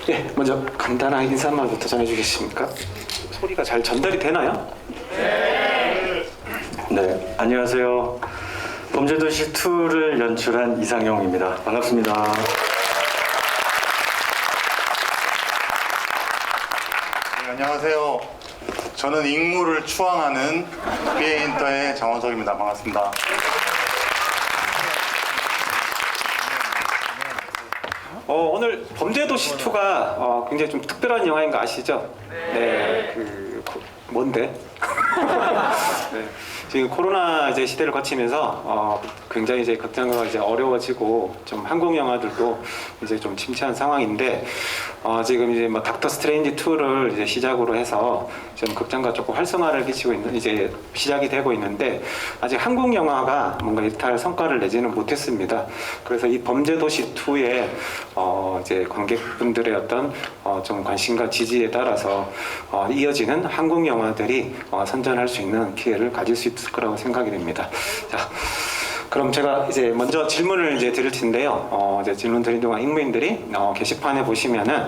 예, 먼저 간단한 인사말부터 전해주겠습니까? 소리가 잘 전달이 되나요? 네, 안녕하세요. 범죄도시 2를 연출한 이상용입니다. 반갑습니다. 네, 안녕하세요. 저는 익물을 추앙하는 BA인터의 장원석입니다. 반갑습니다. 오늘 범죄도시2가 굉장히 좀 특별한 영화인 거 아시죠? 네. 뭔데? 네. 지금 코로나 이제 시대를 거치면서 굉장히 이제 극장가가 이제 어려워지고 좀 한국 영화들도 이제 좀 침체한 상황인데 지금 이제 뭐 닥터 스트레인지 2를 이제 시작으로 해서 지금 극장가 조금 활성화를 끼치고 있는 이제 시작이 되고 있는데 아직 한국 영화가 뭔가 일탈 성과를 내지는 못했습니다. 그래서 이 범죄도시 2의 이제 관객분들의 어떤 좀 관심과 지지에 따라서 이어지는 한국 영화들이 선전할 수 있는 기회를 가질 수 있을 거라고 생각이 됩니다. 자, 그럼 제가 이제 먼저 질문을 이제 드릴 텐데요. 이제 질문 드린 동안 익명인들이 게시판에 보시면은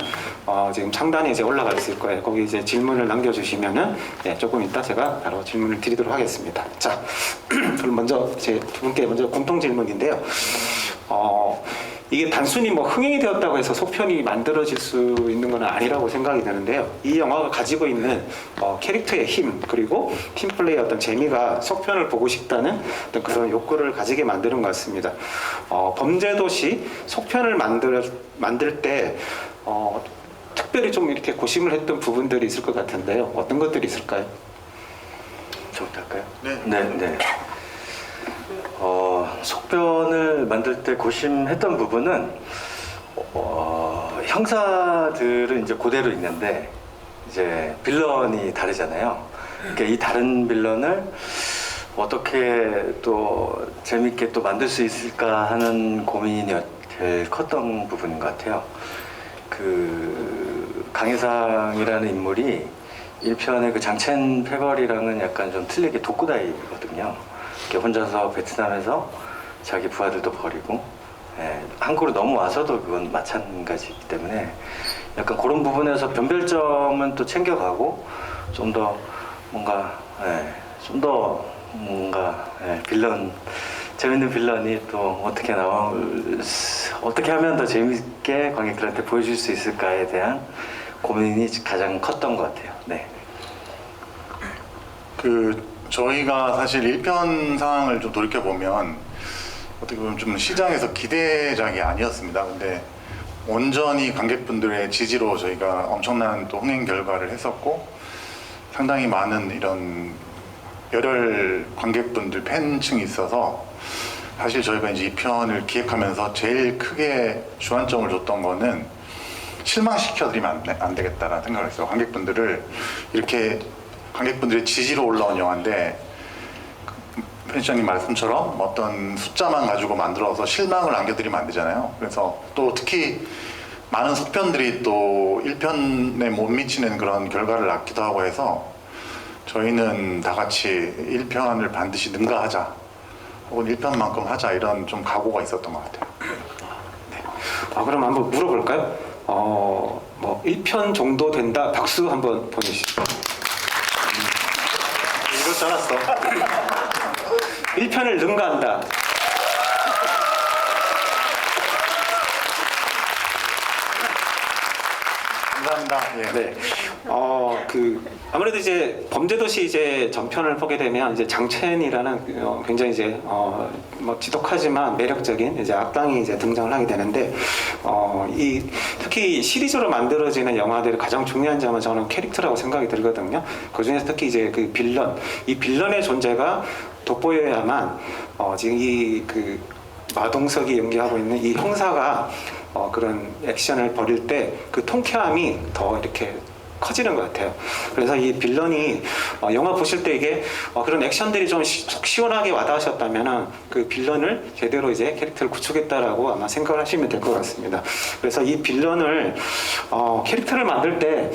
지금 상단에 이제 올라가 있을 거예요. 거기 이제 질문을 남겨주시면은 조금 이따 제가 바로 질문을 드리도록 하겠습니다. 자, 그럼 먼저 제 두 분께 먼저 공통 질문인데요. 이게 단순히 뭐 흥행이 되었다고 해서 속편이 만들어질 수 있는 건 아니라고 생각이 드는데요. 이 영화가 가지고 있는 캐릭터의 힘 그리고 팀플레이의 어떤 재미가 속편을 보고 싶다는 어떤 그런 욕구를 가지게 만드는 것 같습니다. 범죄도시 속편을 만들 때 특별히 좀 이렇게 고심을 했던 부분들이 있을 것 같은데요. 어떤 것들이 있을까요? 저부터 할까요? 네. 속편을 만들 때 고심했던 부분은 형사들은 이제 그대로 있는데 이제 빌런이 다르잖아요. 그러니까 이 다른 빌런을 어떻게 또 재밌게 또 만들 수 있을까 하는 고민이 제일 컸던 부분인 것 같아요. 그 강혜상이라는 인물이 1편의 그 장첸 패거리랑은 약간 좀 틀리게 독고다이거든요. 혼자서 베트남에서 자기 부하들도 버리고 한국으로 넘어와서도 그건 마찬가지이기 때문에 약간 그런 부분에서 변별점은 또 챙겨가고 좀 더 뭔가 빌런 재밌는 빌런이 또 어떻게 어떻게 하면 더 재밌게 관객들한테 보여줄 수 있을까에 대한 고민이 가장 컸던 것 같아요. 네. 저희가 사실 1편 상황을 좀 돌이켜보면 어떻게 보면 좀 시장에서 기대작이 아니었습니다. 근데 온전히 관객분들의 지지로 저희가 엄청난 또 흥행 결과를 했었고 상당히 많은 이런 열혈 관객분들 팬층이 있어서 사실 저희가 이제 2편을 기획하면서 제일 크게 주안점을 줬던 거는 실망시켜드리면 안 되겠다라는 생각을 했어요. 관객분들의 지지로 올라온 영화인데 편집장님 말씀처럼 어떤 숫자만 가지고 만들어서 실망을 안겨드리면 안 되잖아요. 그래서 또 특히 많은 속편들이 또 1편에 못 미치는 그런 결과를 낳기도 하고 해서 저희는 다 같이 1편을 반드시 능가하자 혹은 1편만큼 하자 이런 좀 각오가 있었던 것 같아요. 네. 그럼 한번 물어볼까요? 뭐 1편 정도 된다 박수 한번 보내주시죠. 이럴 줄 알았어. 1편을 능가한다. 감사합니다. 예. 네. 아무래도 이제 범죄도시 이제 전편을 보게 되면 이제 장첸이라는 굉장히 이제 뭐 지독하지만 매력적인 이제 악당이 이제 등장을 하게 되는데 특히 시리즈로 만들어지는 영화들의 가장 중요한 점은 저는 캐릭터라고 생각이 들거든요. 그 중에서 특히 이제 그 이 빌런의 존재가 돋보여야만 지금 마동석이 연기하고 있는 이 형사가 그런 액션을 벌일 때 그 통쾌함이 더 이렇게 커지는 것 같아요. 그래서 이 빌런이 영화 보실 때 이게 그런 액션들이 좀 속 시원하게 와닿으셨다면은 그 빌런을 제대로 이제 캐릭터를 구축했다라고 아마 생각을 하시면 될 것 같습니다. 그래서 이 빌런을 캐릭터를 만들 때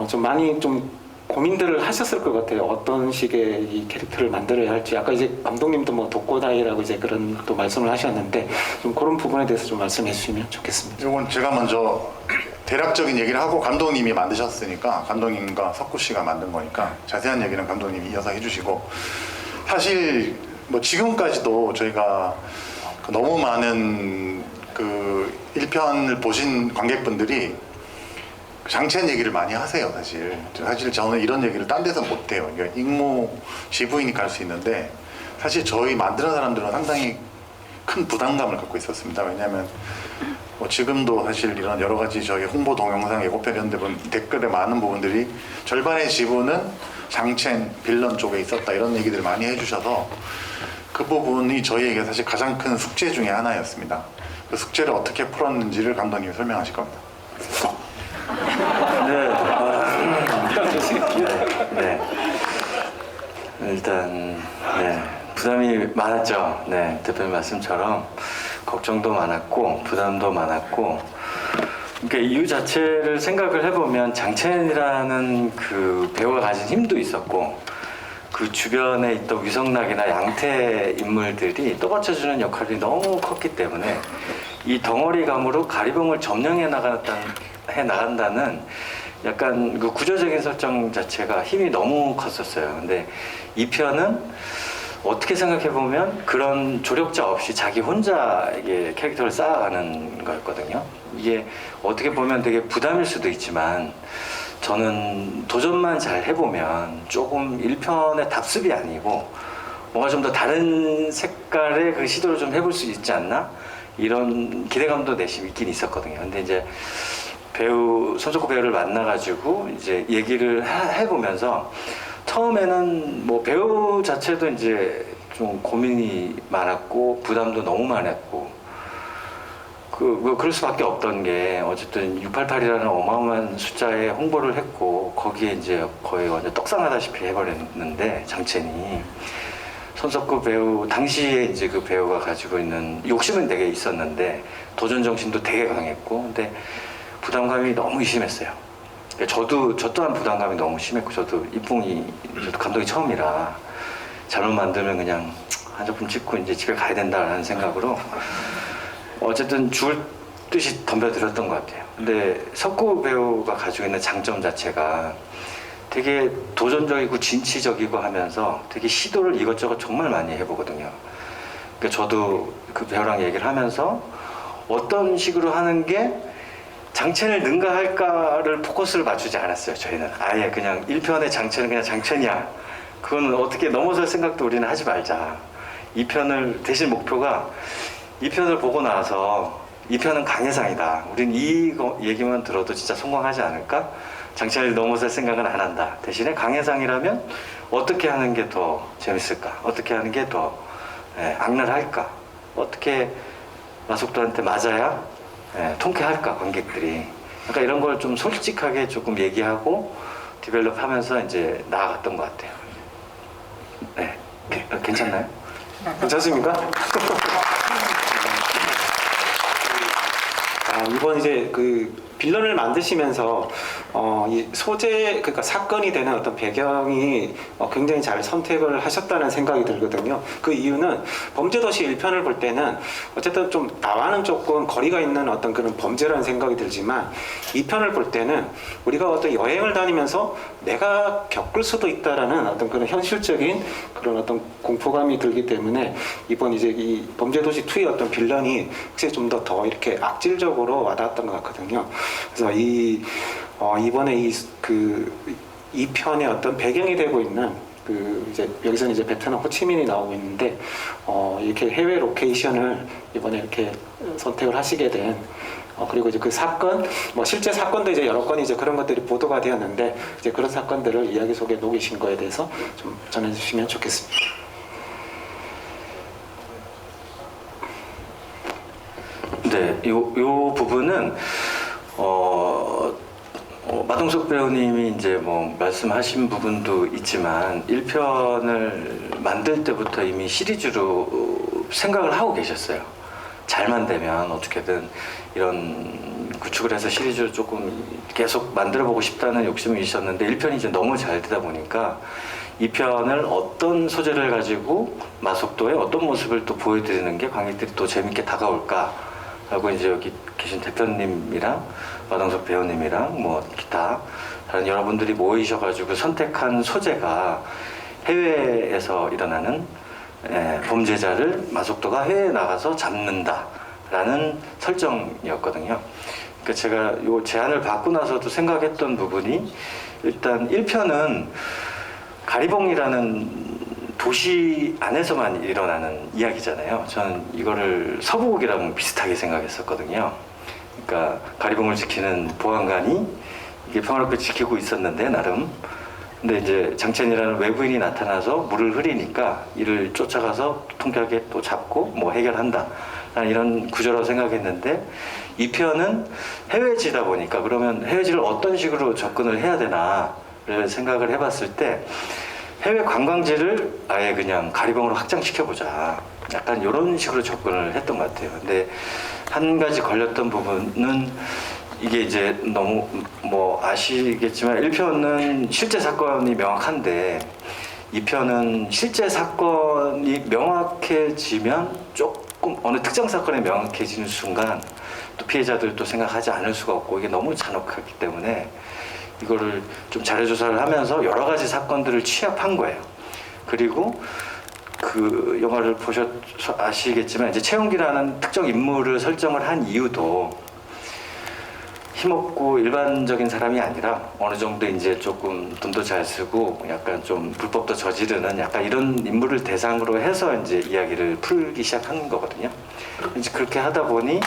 좀 많이 좀 고민들을 하셨을 것 같아요. 어떤 식의 이 캐릭터를 만들어야 할지. 아까 이제 감독님도 뭐 독고다이라고 이제 그런 또 말씀을 하셨는데 좀 그런 부분에 대해서 좀 말씀해 주시면 좋겠습니다. 이건 제가 먼저 대략적인 얘기를 하고 감독님이 만드셨으니까 감독님과 석구 씨가 만든 거니까 자세한 얘기는 감독님이 이어서 해주시고 사실 뭐 지금까지도 저희가 그 너무 많은 그 1편을 보신 관객분들이 장첸 얘기를 많이 하세요. 사실 저는 이런 얘기를 딴 데서 못 해요. 이게 익모 GV니까 할 수 있는데 사실 저희 만드는 사람들은 상당히 큰 부담감을 갖고 있었습니다. 왜냐하면 뭐 지금도 사실 이런 여러 가지 저희 홍보 동영상 예고편 이런 데 보면 댓글에 많은 부분들이 절반의 지분은 장첸 빌런 쪽에 있었다 이런 얘기들을 많이 해주셔서 그 부분이 저희에게 사실 가장 큰 숙제 중에 하나였습니다. 그 숙제를 어떻게 풀었는지를 감독님이 설명하실 겁니다. 네, 네. 일단 부담이 많았죠. 네, 대표님 말씀처럼 걱정도 많았고 부담도 많았고. 그러니까 이유 자체를 생각을 해보면 장첸이라는 그 배우가 가진 힘도 있었고 그 주변에 있던 위성락이나 양태 인물들이 떠받쳐주는 역할이 너무 컸기 때문에 이 덩어리감으로 가리봉을 점령해 나간다는 약간 그 구조적인 설정 자체가 힘이 너무 컸었어요. 근데 이 편은 어떻게 생각해 보면 그런 조력자 없이 자기 혼자 이게 캐릭터를 쌓아가는 거였거든요. 이게 어떻게 보면 되게 부담일 수도 있지만 저는 도전만 잘 해보면 조금 1편의 답습이 아니고 뭔가 좀 더 다른 색깔의 그 시도를 좀 해볼 수 있지 않나? 이런 기대감도 내심 있긴 있었거든요. 근데 이제 손석구 배우를 만나가지고 이제 얘기를 해보면서 처음에는 뭐 배우 자체도 이제 좀 고민이 많았고 부담도 너무 많았고 그럴 수밖에 없던 게 어쨌든 688이라는 어마어마한 숫자의 홍보를 했고 거기에 이제 거의 완전 떡상하다시피 해버렸는데 장첸이 손석구 배우 당시에 이제 그 배우가 가지고 있는 욕심은 되게 있었는데 도전 정신도 되게 강했고 근데 부담감이 너무 심했어요. 저 또한 부담감이 너무 심했고 저도 감독이 처음이라 잘못 만들면 그냥 한 작품 찍고 이제 집에 가야 된다라는 생각으로 어쨌든 죽을 듯이 덤벼들었던 것 같아요. 근데 석구 배우가 가지고 있는 장점 자체가 되게 도전적이고 진취적이고 하면서 되게 시도를 이것저것 정말 많이 해보거든요. 그러니까 저도 그 배우랑 얘기를 하면서 어떤 식으로 하는 게 장첸을 능가할까를 포커스를 맞추지 않았어요. 저희는 아예 그냥 1편의 장첸은 그냥 장첸이야. 그건 어떻게 넘어설 생각도 우리는 하지 말자. 2편을 대신 목표가 2편을 보고 나서 2편은 강해상이다. 우린 이거 얘기만 들어도 진짜 성공하지 않을까? 장첸을 넘어설 생각은 안 한다. 대신에 강해상이라면 어떻게 하는 게 더 재밌을까? 어떻게 하는 게 더 악랄할까? 어떻게 마속도한테 맞아야 통쾌할까 관객들이. 그러니까 이런 걸 좀 솔직하게 조금 얘기하고 디벨롭하면서 이제 나아갔던 것 같아요. 네, 괜찮나요? 괜찮습니까? 이번 이제 그 빌런을 만드시면서 이 소재 그러니까 사건이 되는 어떤 배경이 굉장히 잘 선택을 하셨다는 생각이 들거든요. 그 이유는 범죄도시 1편을 볼 때는 어쨌든 좀 나와는 조금 거리가 있는 어떤 그런 범죄라는 생각이 들지만 2편을 볼 때는 우리가 어떤 여행을 다니면서 내가 겪을 수도 있다라는 어떤 그런 현실적인 그런 어떤 공포감이 들기 때문에 이번 이제 이 범죄도시 2의 어떤 빌런이 확실히 좀 더 이렇게 악질적으로 와닿았던 것 같거든요. 그래서 이번에 그 2편의 어떤 배경이 되고 있는 이제 여기서는 이제 베트남 호치민이 나오고 있는데 이렇게 해외 로케이션을 이번에 이렇게 선택을 하시게 된 그리고 이제 그 사건 실제 사건도 이제 여러 건이 이제 그런 것들이 보도가 되었는데 이제 그런 사건들을 이야기 속에 녹이신 거에 대해서 좀 전해주시면 좋겠습니다. 네, 요 부분은 마동석 배우님이 이제 뭐 말씀하신 부분도 있지만 1편을 만들 때부터 이미 시리즈로 생각을 하고 계셨어요. 잘만 되면 어떻게든 이런 구축을 해서 시리즈를 조금 계속 만들어보고 싶다는 욕심이 있었는데 1편이 이제 너무 잘 되다 보니까 2편을 어떤 소재를 가지고 마속도의 어떤 모습을 또 보여드리는 게 관객들이 또 재밌게 다가올까 하고 이제 여기 계신 대표님이랑 마동석 배우님이랑 뭐 기타 다른 여러분들이 모이셔가지고 선택한 소재가 해외에서 일어나는 범죄자를 마속도가 해외에 나가서 잡는다라는 설정이었거든요. 그러니까 제가 이 제안을 받고 나서도 생각했던 부분이 일단 1편은 가리봉이라는 도시 안에서만 일어나는 이야기잖아요. 저는 이거를 서부극이랑 비슷하게 생각했었거든요. 그러니까 가리봉을 지키는 보안관이 이게 평화롭게 지키고 있었는데 나름. 근데 이제 장첸이라는 외부인이 나타나서 물을 흐리니까 이를 쫓아가서 통쾌하게 또 잡고 뭐 해결한다. 이런 구조라고 생각했는데 이 편은 해외지다 보니까 그러면 해외지를 어떤 식으로 접근을 해야 되나를 생각을 해봤을 때 해외 관광지를 아예 그냥 가리봉으로 확장시켜보자. 약간 이런 식으로 접근을 했던 것 같아요. 근데 한 가지 걸렸던 부분은 이게 이제 너무 뭐 아시겠지만 1편은 실제 사건이 명확한데 2편은 실제 사건이 명확해지면 조금 어느 특정 사건이 명확해지는 순간 또 피해자들도 생각하지 않을 수가 없고 이게 너무 잔혹하기 때문에 이거를 좀 자료 조사를 하면서 여러 가지 사건들을 취합한 거예요. 그리고 그 영화를 보셔서 아시겠지만 이제 최용기라는 특정 인물을 설정을 한 이유도 힘없고 일반적인 사람이 아니라 어느 정도 이제 조금 돈도 잘 쓰고 약간 좀 불법도 저지르는 약간 이런 인물을 대상으로 해서 이제 이야기를 풀기 시작한 거거든요. 이제 그렇게 하다 보니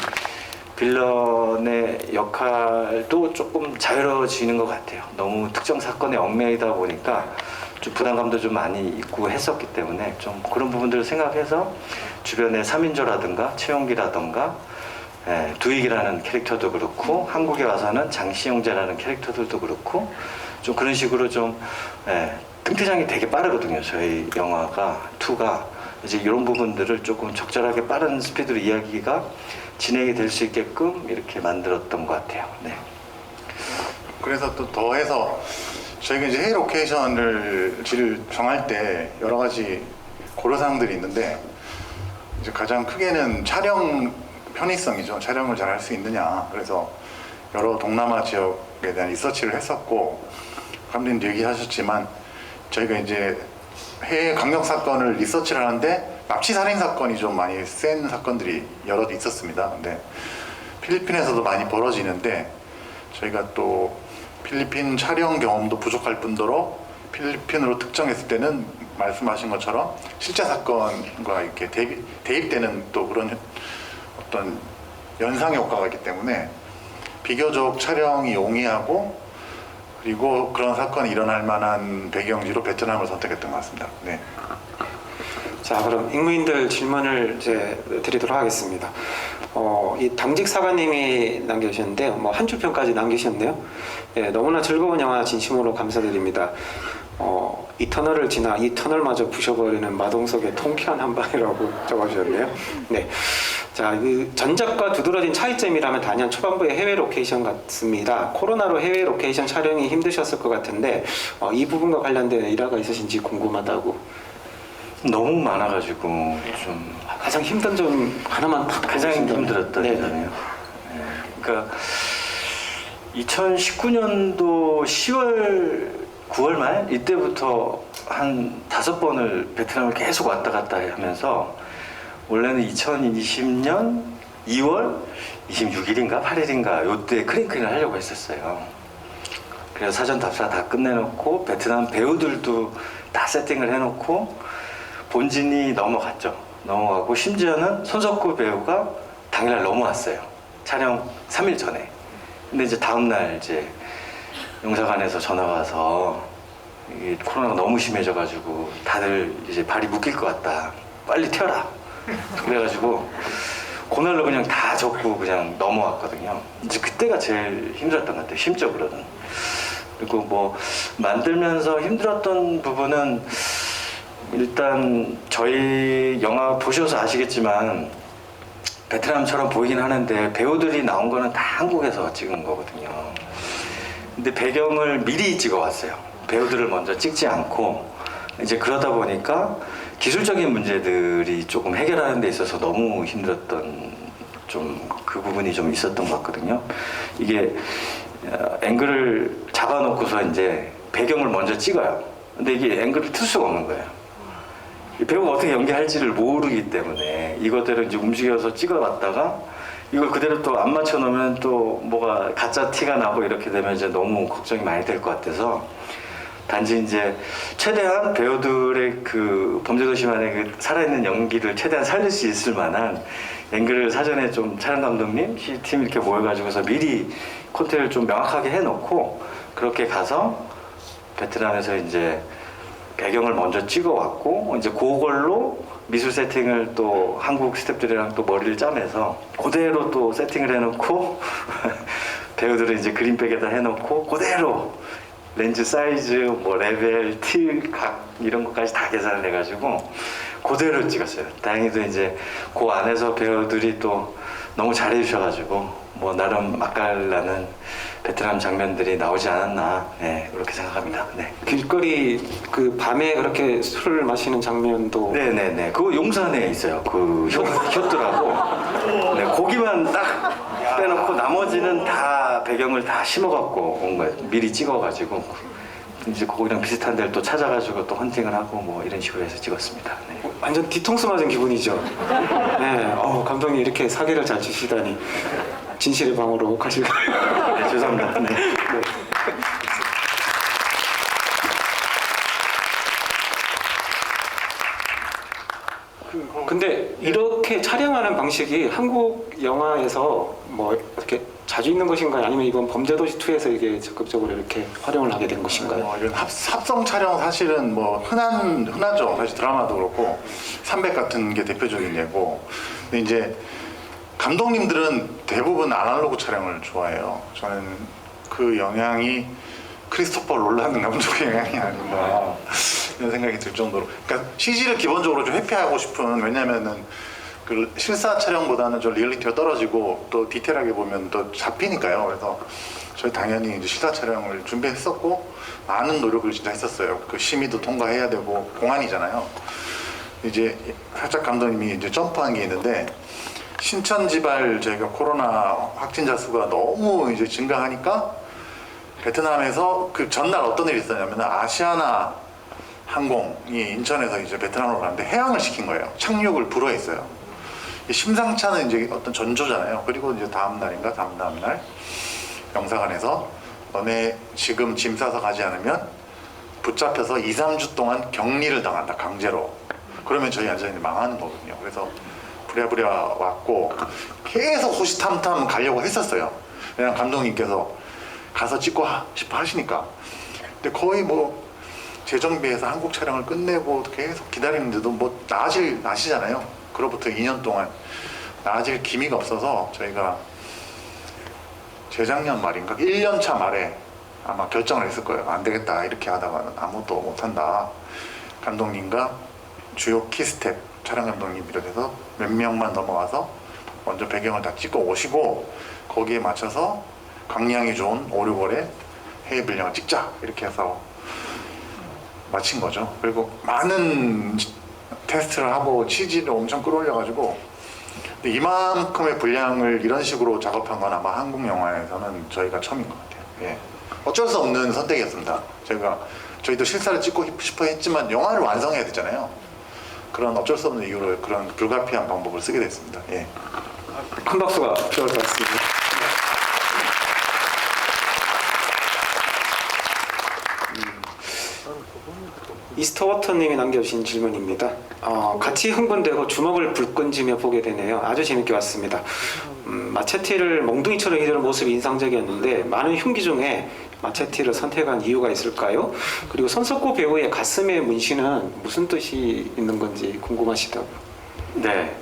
빌런의 역할도 조금 자유로워지는 것 같아요. 너무 특정 사건에 얽매이다 보니까 좀 부담감도 좀 많이 있고 했었기 때문에 좀 그런 부분들을 생각해서 주변에 3인조라든가 최용기라든가 두익이라는 캐릭터도 그렇고 한국에 와서는 장시영재라는 캐릭터들도 그렇고 좀 그런 식으로 좀 등퇴장이 되게 빠르거든요. 저희 영화가 2가 이제 이런 부분들을 조금 적절하게 빠른 스피드로 이야기가 진행이 될 수 있게끔 이렇게 만들었던 것 같아요. 네. 그래서 또 더해서 저희가 이제 해외 로케이션을 정할 때 여러 가지 고려사항들이 있는데 이제 가장 크게는 촬영 편의성이죠. 촬영을 잘 할 수 있느냐. 그래서 여러 동남아 지역에 대한 리서치를 했었고 감독님도 얘기하셨지만 저희가 이제 해외 강력 사건을 리서치를 하는데 납치 살인 사건이 좀 많이 센 사건들이 여러 있었습니다. 근데 필리핀에서도 많이 벌어지는데 저희가 또 필리핀 촬영 경험도 부족할 뿐더러 필리핀으로 특정했을 때는 말씀하신 것처럼 실제 사건과 이렇게 대입되는 또 그런 어떤 연상 효과가 있기 때문에 비교적 촬영이 용이하고 그리고 그런 사건이 일어날 만한 배경지로 베트남을 선택했던 것 같습니다. 네. 자, 그럼 익무인들 질문을 이제 드리도록 하겠습니다. 이 당직 사관님이 남겨주셨는데 뭐 한 줄평까지 남기셨네요. 예, 너무나 즐거운 영화 진심으로 감사드립니다. 이 터널을 지나 이 터널마저 부셔버리는 마동석의 통쾌한 한 방이라고 적어주셨네요. 네. 자, 그 전작과 두드러진 차이점이라면 단연 초반부의 해외 로케이션 같습니다. 코로나로 해외 로케이션 촬영이 힘드셨을 것 같은데 이 부분과 관련된 일화가 있으신지 궁금하다고. 너무 많아가지고 좀 가장 힘든 점 하나만 딱 가장 힘들었던 점이요. 그러니까 2019년도 10월, 9월 말 이때부터 한 5번을 베트남을 계속 왔다 갔다 하면서 원래는 2020년 2월 26일인가 8일인가 요때 크랭크인을 하려고 했었어요. 그래서 사전 답사 다 끝내놓고 베트남 배우들도 다 세팅을 해놓고 본진이 넘어갔죠. 넘어가고 심지어는 손석구 배우가 당일날 넘어왔어요. 촬영 3일 전에. 근데 이제 다음날 이제 영사관에서 전화가 와서 이게 코로나가 너무 심해져가지고 다들 이제 발이 묶일 것 같다. 빨리 튀어라. 그래가지고 그날로 그냥 다 접고 그냥 넘어왔거든요. 이제 그때가 제일 힘들었던 것 같아요. 심적으로는. 그리고 뭐 만들면서 힘들었던 부분은 일단 저희 영화 보셔서 아시겠지만 베트남처럼 보이긴 하는데 배우들이 나온 거는 다 한국에서 찍은 거거든요. 근데 배경을 미리 찍어왔어요. 배우들을 먼저 찍지 않고 이제 그러다 보니까 기술적인 문제들이 조금 해결하는 데 있어서 너무 힘들었던 좀 그 부분이 좀 있었던 것 같거든요. 이게 앵글을 잡아놓고서 이제 배경을 먼저 찍어요. 근데 이게 앵글을 틀 수가 없는 거예요. 이 배우가 어떻게 연기할지를 모르기 때문에 이것대로 이제 움직여서 찍어왔다가 이걸 그대로 또 안 맞춰 놓으면 또 뭐가 가짜 티가 나고 이렇게 되면 이제 너무 걱정이 많이 될 것 같아서 단지 이제 최대한 배우들의 그 범죄도시만의 그 살아있는 연기를 최대한 살릴 수 있을 만한 앵글을 사전에 좀 촬영 감독님, 팀 이렇게 모여가지고서 미리 콘텐츠를 좀 명확하게 해놓고 그렇게 가서 베트남에서 이제 배경을 먼저 찍어왔고 이제 그걸로 미술 세팅을 또 한국 스태프들이랑 또 머리를 짜면서 그대로 또 세팅을 해놓고 배우들은 이제 그린백에다 해놓고 그대로 렌즈 사이즈, 뭐 레벨, 각 이런 것까지 다 계산을 해가지고 그대로 찍었어요. 다행히도 이제 그 안에서 배우들이 또 너무 잘해주셔가지고 뭐 나름 맛깔나는 베트남 장면들이 나오지 않았나, 네, 그렇게 생각합니다. 네. 길거리 그 밤에 그렇게 술을 마시는 장면도 네네네. 그거 용산에 있어요. 그 효트라고. 네, 고기만 딱 빼놓고 나머지는 다 배경을 다 심어갖고 온 거예요. 미리 찍어가지고 이제 그거랑 비슷한 데를 또 찾아가지고 또 헌팅을 하고 뭐 이런 식으로 해서 찍었습니다. 네. 완전 뒤통수 맞은 기분이죠. 네, 감독님 이렇게 사기를 잘 치시다니 진실의 방으로 가실까요? 네, 죄송합니다. 네. 근데 이렇게 촬영하는 방식이 한국 영화에서 뭐 이렇게 자주 있는 것인가요? 아니면 이번 범죄도시 2에서 이게 적극적으로 이렇게 활용을 하게 된 것인가요? 이런 합성 촬영 사실은 뭐 흔하죠. 사실 드라마도 그렇고 300 같은 게 대표적인 예고. 근데 이제 감독님들은 대부분 아날로그 촬영을 좋아해요. 저는 그 영향이 크리스토퍼 롤란 감독의 영향이 아닌가 이런 생각이 들 정도로. 그러니까 CG를 기본적으로 좀 회피하고 싶은, 왜냐면은 그 실사 촬영보다는 좀 리얼리티가 떨어지고 또 디테일하게 보면 더 잡히니까요. 그래서 저희 당연히 이제 실사 촬영을 준비했었고 많은 노력을 진짜 했었어요. 그 심의도 통과해야 되고 공안이잖아요. 이제 살짝 감독님이 이제 점프한 게 있는데, 신천지발 저희가 코로나 확진자 수가 너무 이제 증가하니까 베트남에서 그 전날 어떤 일이 있었냐면 아시아나 항공이 인천에서 이제 베트남으로 가는데 해양을 시킨 거예요. 착륙을 불허했어요. 심상치 않은 이제 어떤 전조잖아요. 그리고 이제 다음 날 영사관에서 너네 지금 짐 싸서 가지 않으면 붙잡혀서 2, 3주 동안 격리를 당한다, 강제로. 그러면 저희 완전히 망하는 거거든요. 그래서 부랴부랴 왔고 계속 호시탐탐 가려고 했었어요. 왜냐면 감독님께서 가서 찍고 싶어 하시니까. 근데 거의 뭐 재정비해서 한국 촬영을 끝내고 계속 기다리는데도 뭐 나아지잖아요. 그로부터 2년 동안 나아질 기미가 없어서 저희가 재작년 말인가 1년 차 말에 아마 결정을 했을 거예요. 안 되겠다, 이렇게 하다가는 아무것도 못한다. 감독님과 주요 키스텝 촬영 감독님 비롯해서 몇 명만 넘어가서 먼저 배경을 다 찍고 오시고 거기에 맞춰서 광량이 좋은 5, 6월에 해외 분량을 찍자, 이렇게 해서 마친 거죠. 그리고 많은 테스트를 하고 CG를 엄청 끌어올려가지고, 근데 이만큼의 분량을 이런 식으로 작업한 건 아마 한국 영화에서는 저희가 처음인 것 같아요. 예. 어쩔 수 없는 선택이었습니다. 저희도 실사를 찍고 싶어 했지만 영화를 완성해야 되잖아요. 그런 어쩔 수 없는 이유로 그런 불가피한 방법을 쓰게 됐습니다. 예. 큰 박수가 필요할 것 같습니다. 이스터워터님이 남겨주신 질문입니다. 같이 흥분되고 주먹을 불끈지며 보게 되네요. 아주 재밌게 봤습니다. 마체티를 몽둥이처럼 휘두르는 모습이 인상적이었는데 많은 흉기 중에 마체티를 선택한 이유가 있을까요? 그리고 손석구 배우의 가슴에 문신은 무슨 뜻이 있는 건지 궁금하시다고요. 네.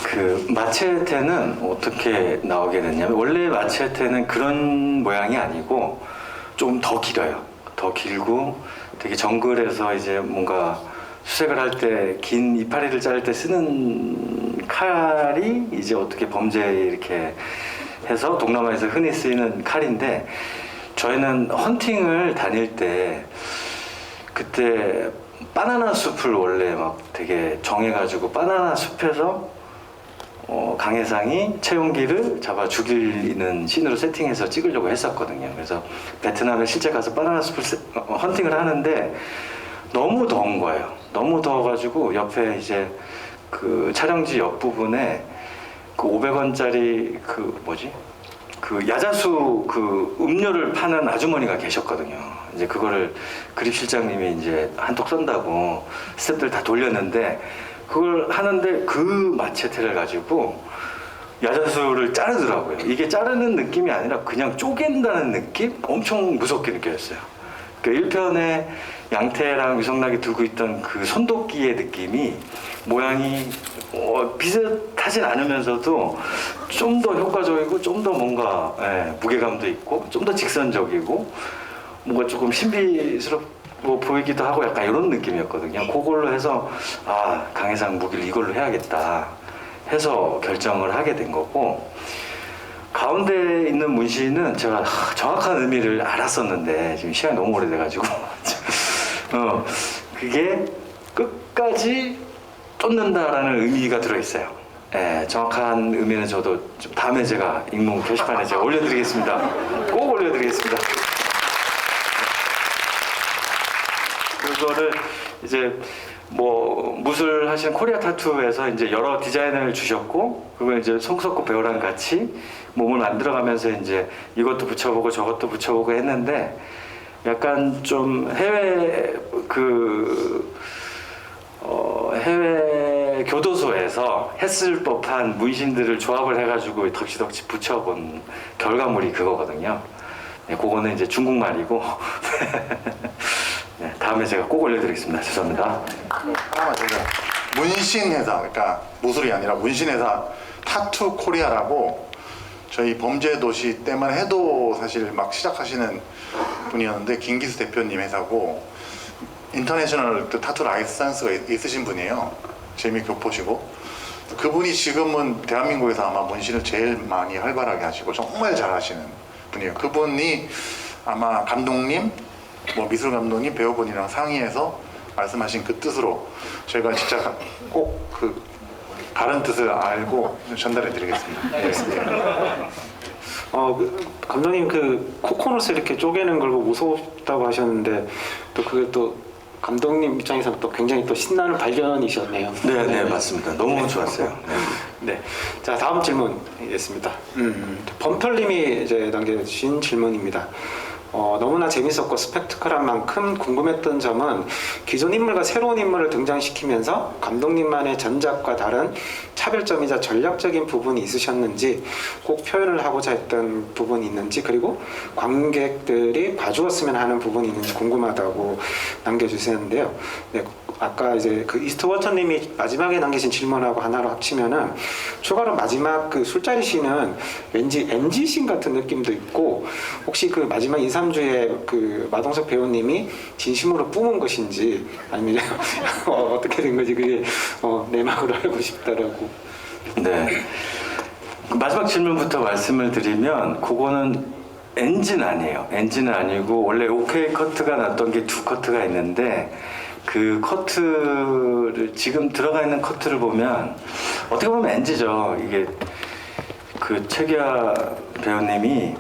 그 마체테는 어떻게 나오게 됐냐면, 원래 마체테는 그런 모양이 아니고 좀 더 길어요. 더 길고 되게 정글에서 이제 뭔가 수색을 할 때 긴 이파리를 자를 때 쓰는 칼이 이제 어떻게 범죄에 이렇게 해서 동남아에서 흔히 쓰이는 칼인데, 저희는 헌팅을 다닐 때 그때 바나나 숲을 원래 막 되게 정해가지고 바나나 숲에서 강혜상이 최용기를 잡아 죽이는 씬으로 세팅해서 찍으려고 했었거든요. 그래서 베트남에 실제 가서 바나나 숲을 헌팅을 하는데 너무 더운 거예요. 너무 더워가지고 옆에 이제 그 촬영지 옆부분에 그 500원짜리 그 야자수 그 음료를 파는 아주머니가 계셨거든요. 이제 그거를 그립 실장님이 이제 한턱 쏜다고 스태프들 다 돌렸는데 그걸 하는데 그 마체테를 가지고 야자수를 자르더라고요. 이게 자르는 느낌이 아니라 그냥 쪼갠다는 느낌? 엄청 무섭게 느껴졌어요. 그 1편에 양태랑 유성락이 들고 있던 그 손도끼의 느낌이 모양이 비슷하진 않으면서도 좀 더 효과적이고 좀 더 뭔가 무게감도 있고 좀 더 직선적이고 뭔가 조금 신비스럽고 보이기도 하고 약간 이런 느낌이었거든요. 그걸로 해서 강혜상 무기를 이걸로 해야겠다 해서 결정을 하게 된 거고, 가운데 있는 문신은 제가 정확한 의미를 알았었는데 지금 시간이 너무 오래돼가지고 그게 끝까지 쫓는다라는 의미가 들어있어요. 정확한 의미는 저도 좀 다음에 제가 익명 게시판에 제가 올려드리겠습니다. 꼭 올려드리겠습니다. 그거를 이제 뭐 무술 하시는 코리아 타투에서 이제 여러 디자인을 주셨고, 그걸 이제 송석구 배우랑 같이 몸을 만들어가면서 이제 이것도 붙여보고 저것도 붙여보고 했는데, 약간 좀 해외 해외 교도소에서 했을 법한 문신들을 조합을 해가지고 덕지덕지 붙여본 결과물이 그거거든요. 그거는 이제 중국말이고 다음에 제가 꼭 올려드리겠습니다. 죄송합니다. 하나만 제가 문신 회사, 그러니까 무술이 아니라 문신 회사 타투 코리아라고, 저희 범죄도시 때만 해도 사실 막 시작하시는 분이었는데 김기수 대표님 회사고, 인터내셔널 타투 라이선스가 있으신 분이에요. 재미교포시고, 그분이 지금은 대한민국에서 아마 문신을 제일 많이 활발하게 하시고 정말 잘 하시는 분이에요. 그분이 아마 감독님, 뭐 미술 감독님, 배우분이랑 상의해서 말씀하신 그 뜻으로 저희가 진짜 꼭 그 다른 뜻을 알고 전달해 드리겠습니다. 감독님 그 코코넛을 이렇게 쪼개는 걸 보고 무섭다고 하셨는데, 또 그게 또 감독님 입장에서 또 굉장히 또 신나는 발견이셨네요. 네, 맞습니다. 너무 좋았어요. 네. 자, 다음 질문이겠습니다. 범털님이 이제 남겨주신 질문입니다. 너무나 재밌었고 스펙트클한 만큼 궁금했던 점은 기존 인물과 새로운 인물을 등장시키면서 감독님만의 전작과 다른 차별점이자 전략적인 부분이 있으셨는지, 꼭 표현을 하고자 했던 부분이 있는지, 그리고 관객들이 봐주었으면 하는 부분이 있는지 궁금하다고 남겨주셨는데요. 네, 아까 이제 그 이스트워터님이 마지막에 남기신 질문하고 하나로 합치면은 추가로 마지막 그 술자리 씬은 왠지 NG 씬 같은 느낌도 있고, 혹시 그 마지막 2, 3주에 그 마동석 배우님이 진심으로 뿜은 것인지 아니면 어떻게 된 거지, 그게 내막으로 알고 싶다라고. 네. 마지막 질문부터 말씀을 드리면, 그거는 NG는 아니에요. NG는 아니고, 원래 OK 커트가 났던 게 2커트가 있는데, 그 커트를, 지금 들어가 있는 커트를 보면 어떻게 보면 NG죠. 이게 그 최기아 배우님이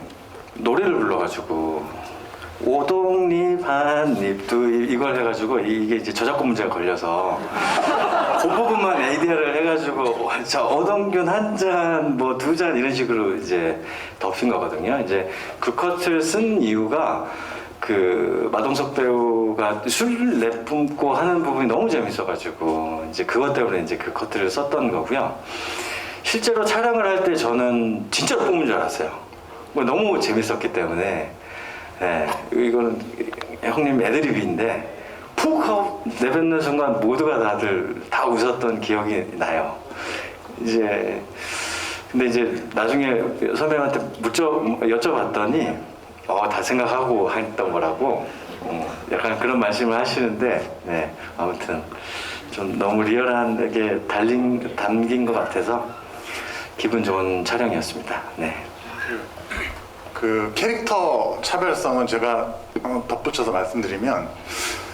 노래를 불러가지고 오동잎 한잎도 이걸 해가지고, 이게 이제 저작권 문제가 걸려서 그 부분만 ADR을 해가지고 자 오동균 한 잔 뭐 2잔 이런 식으로 이제 덮인 거거든요. 이제 그 커트를 쓴 이유가, 그 마동석 배우가 술 내뿜고 하는 부분이 너무 재밌어가지고 이제 그것 때문에 이제 그 커트를 썼던 거고요. 실제로 촬영을 할 때 저는 진짜 뿜은 줄 알았어요. 너무 재밌었기 때문에. 이거는 형님 애드립인데 푹 하고 내뱉는 순간 모두가 다들 다 웃었던 기억이 나요. 이제 근데 이제 나중에 선배님한테 여쭤봤더니 다 생각하고 했던 거라고 약간 그런 말씀을 하시는데, 아무튼 좀 너무 리얼하게 담긴 것 같아서 기분 좋은 촬영이었습니다. 네. 그 캐릭터 차별성은 제가 덧붙여서 말씀드리면,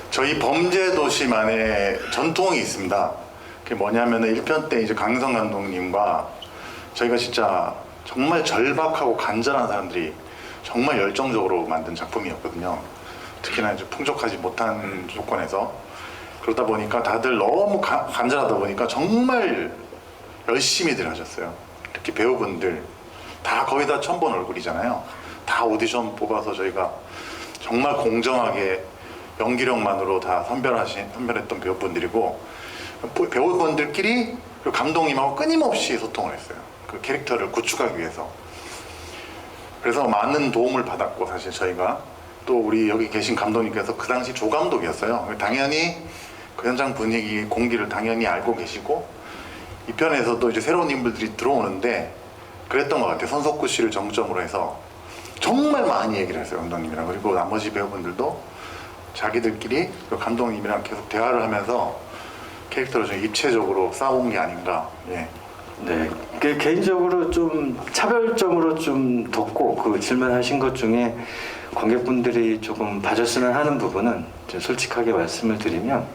저희 범죄도시만의 전통이 있습니다. 그게 뭐냐면은 1편 때 이제 강성 감독님과 저희가 진짜 정말 절박하고 간절한 사람들이 정말 열정적으로 만든 작품이었거든요. 특히나 이제 풍족하지 못한 조건에서 그러다 보니까 다들 너무 간절하다 보니까 정말 열심히들 하셨어요. 특히 배우분들 다 거의 다 처음 본 얼굴이잖아요. 다 오디션 뽑아서 저희가 정말 공정하게 연기력만으로 다 선별했던 배우분들이고 배우분들끼리 그리고 감독님하고 끊임없이 소통을 했어요. 그 캐릭터를 구축하기 위해서. 그래서 많은 도움을 받았고 사실 저희가 또 우리 여기 계신 감독님께서 그 당시 조감독이었어요. 당연히 그 현장 분위기 공기를 당연히 알고 계시고 이 편에서도 이제 새로운 인물들이 들어오는데 그랬던 것 같아요. 손석구 씨를 정점으로 해서 정말 많이 얘기를 했어요. 감독님이랑. 그리고 나머지 배우분들도 자기들끼리 감독님이랑 계속 대화를 하면서 캐릭터를 좀 입체적으로 쌓아온 게 아닌가. 예. 네, 개인적으로 좀 차별점으로 좀 뒀고 그 질문하신 것 중에 관객분들이 조금 봐줬으면 하는 부분은 좀 솔직하게 말씀을 드리면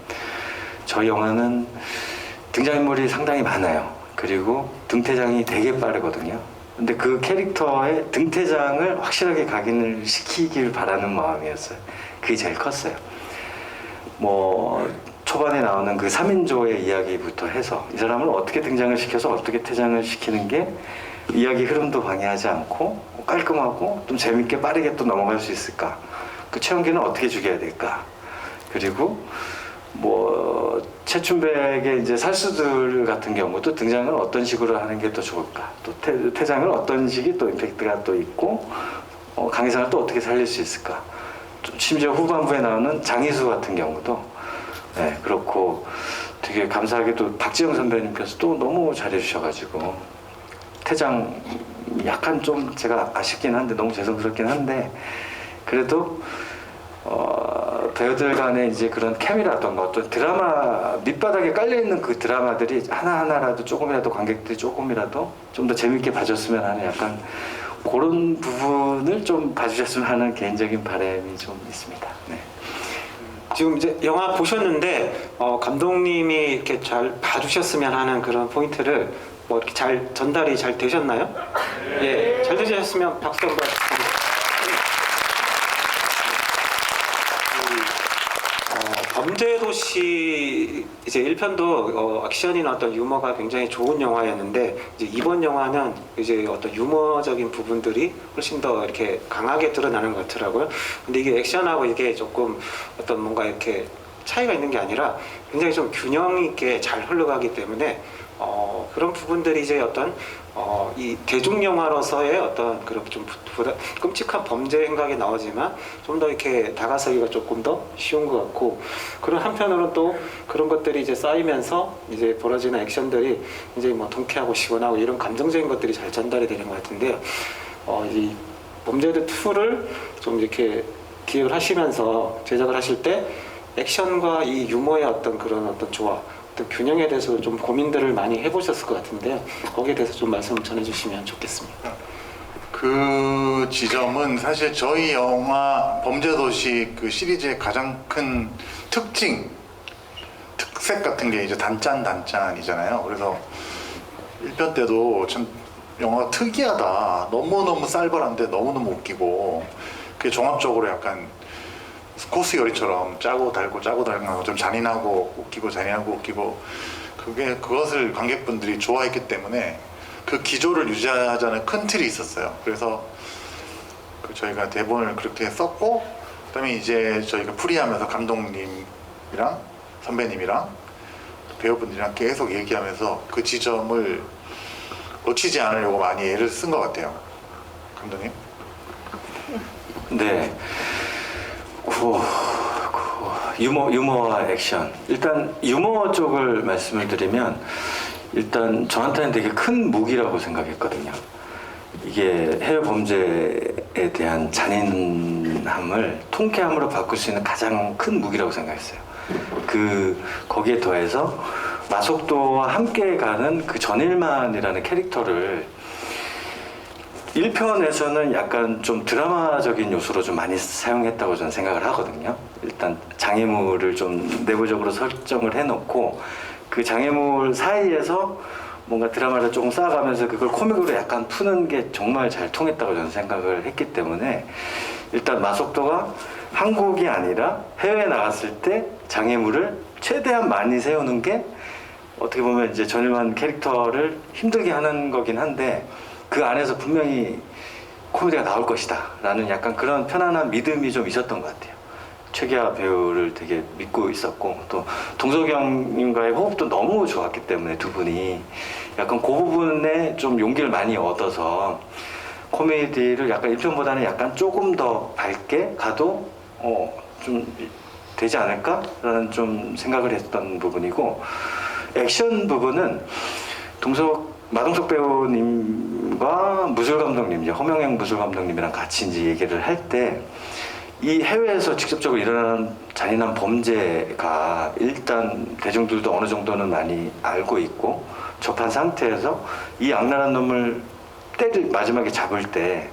저희 영화는 등장인물이 상당히 많아요. 그리고 등퇴장이 되게 빠르거든요. 근데 그 캐릭터의 등퇴장을 확실하게 각인을 시키길 바라는 마음이었어요. 그게 제일 컸어요. 뭐 초반에 나오는 그 3인조의 이야기부터 해서 이 사람을 어떻게 등장을 시켜서 어떻게 퇴장을 시키는 게 이야기 흐름도 방해하지 않고 깔끔하고 좀 재밌게 빠르게 또 넘어갈 수 있을까? 그 최원기는 어떻게 죽여야 될까? 그리고 뭐 최춘백의 이제 살수들 같은 경우도 등장을 어떤 식으로 하는 게 더 좋을까? 또 퇴장을 어떤 식이 또 임팩트가 또 있고 강희상을 또 어떻게 살릴 수 있을까? 심지어 후반부에 나오는 장희수 같은 경우도 네, 그렇고 되게 감사하게도 박지영 선배님께서 또 너무 잘해주셔가지고 퇴장 약간 좀 제가 아쉽긴 한데 너무 죄송스럽긴 한데 그래도 배우들 간의 이제 그런 케미라던가 어떤 드라마 밑바닥에 깔려있는 그 드라마들이 하나하나라도 조금이라도 관객들이 조금이라도 좀 더 재밌게 봐줬으면 하는 약간 그런 부분을 좀 봐주셨으면 하는 개인적인 바람이 좀 있습니다. 네. 지금 이제 영화 보셨는데 감독님이 이렇게 잘 봐주셨으면 하는 그런 포인트를 뭐 이렇게 잘 전달이 잘 되셨나요? 예, 잘 되셨으면 박수 한번. 범죄도시 이제 1편도 액션이나 어떤 유머가 굉장히 좋은 영화였는데 이제 이번 영화는 이제 어떤 유머적인 부분들이 훨씬 더 이렇게 강하게 드러나는 것 같더라고요. 근데 이게 액션하고 이게 조금 어떤 뭔가 이렇게 차이가 있는 게 아니라 굉장히 좀 균형 있게 잘 흘러가기 때문에 그런 부분들이 이제 어떤 이 대중 영화로서의 어떤 그런 좀 끔찍한 범죄 행각이 나오지만 좀 더 이렇게 다가서기가 조금 더 쉬운 것 같고 그런 한편으로는 또 그런 것들이 이제 쌓이면서 이제 벌어지는 액션들이 이제 뭐 통쾌하고 시원하고 이런 감정적인 것들이 잘 전달이 되는 것 같은데요. 이 범죄도 2를 좀 이렇게 기획을 하시면서 제작을 하실 때 액션과 이 유머의 어떤 그런 어떤 조화 어떤 균형에 대해서 좀 고민들을 많이 해보셨을 것 같은데요. 거기에 대해서 좀 말씀 전해주시면 좋겠습니다. 그 지점은 사실 저희 영화 범죄도시 그 시리즈의 가장 큰 특색 같은 게 이제 단짠이잖아요. 그래서 1편 때도 참 영화가 특이하다. 너무너무 쌀벌한데 너무너무 웃기고 그게 종합적으로 약간 코스 요리처럼 짜고 달고 좀 잔인하고 웃기고 잔인하고 웃기고 그것을 관객분들이 좋아했기 때문에 그 기조를 유지하자는 큰 틀이 있었어요. 그래서 저희가 대본을 그렇게 썼고 그다음에 이제 저희가 풀이하면서 감독님이랑 선배님이랑 배우분들이랑 계속 얘기하면서 그 지점을 놓치지 않으려고 많이 애를 쓴 것 같아요. 감독님? 네. 유머와 액션. 일단 유머 쪽을 말씀을 드리면 일단 저한테는 되게 큰 무기라고 생각했거든요. 이게 해외 범죄에 대한 잔인함을 통쾌함으로 바꿀 수 있는 가장 큰 무기라고 생각했어요. 거기에 더해서 마속도와 함께 가는 그 전일만이라는 캐릭터를 1편에서는 약간 좀 드라마적인 요소로 좀 많이 사용했다고 저는 생각을 하거든요. 일단 장애물을 좀 내부적으로 설정을 해놓고 그 장애물 사이에서 뭔가 드라마를 조금 쌓아가면서 그걸 코믹으로 약간 푸는 게 정말 잘 통했다고 저는 생각을 했기 때문에 일단 마속도가 한국이 아니라 해외에 나갔을 때 장애물을 최대한 많이 세우는 게 어떻게 보면 이제 전일만 캐릭터를 힘들게 하는 거긴 한데 그 안에서 분명히 코미디가 나올 것이다 라는 약간 그런 편안한 믿음이 좀 있었던 것 같아요. 최기하 배우를 되게 믿고 있었고 또 동석이 형님과의 호흡도 너무 좋았기 때문에 두 분이 약간 그 부분에 좀 용기를 많이 얻어서 코미디를 약간 1편보다는 약간 조금 더 밝게 가도 좀 되지 않을까라는 좀 생각을 했던 부분이고 액션 부분은 마동석 배우님과 무술 감독님, 이제 허명영 무술 감독님이랑 같이 이제 얘기를 할 때 이 해외에서 직접적으로 일어나는 잔인한 범죄가 일단 대중들도 어느 정도는 많이 알고 있고 접한 상태에서 이 악랄한 놈을 마지막에 잡을 때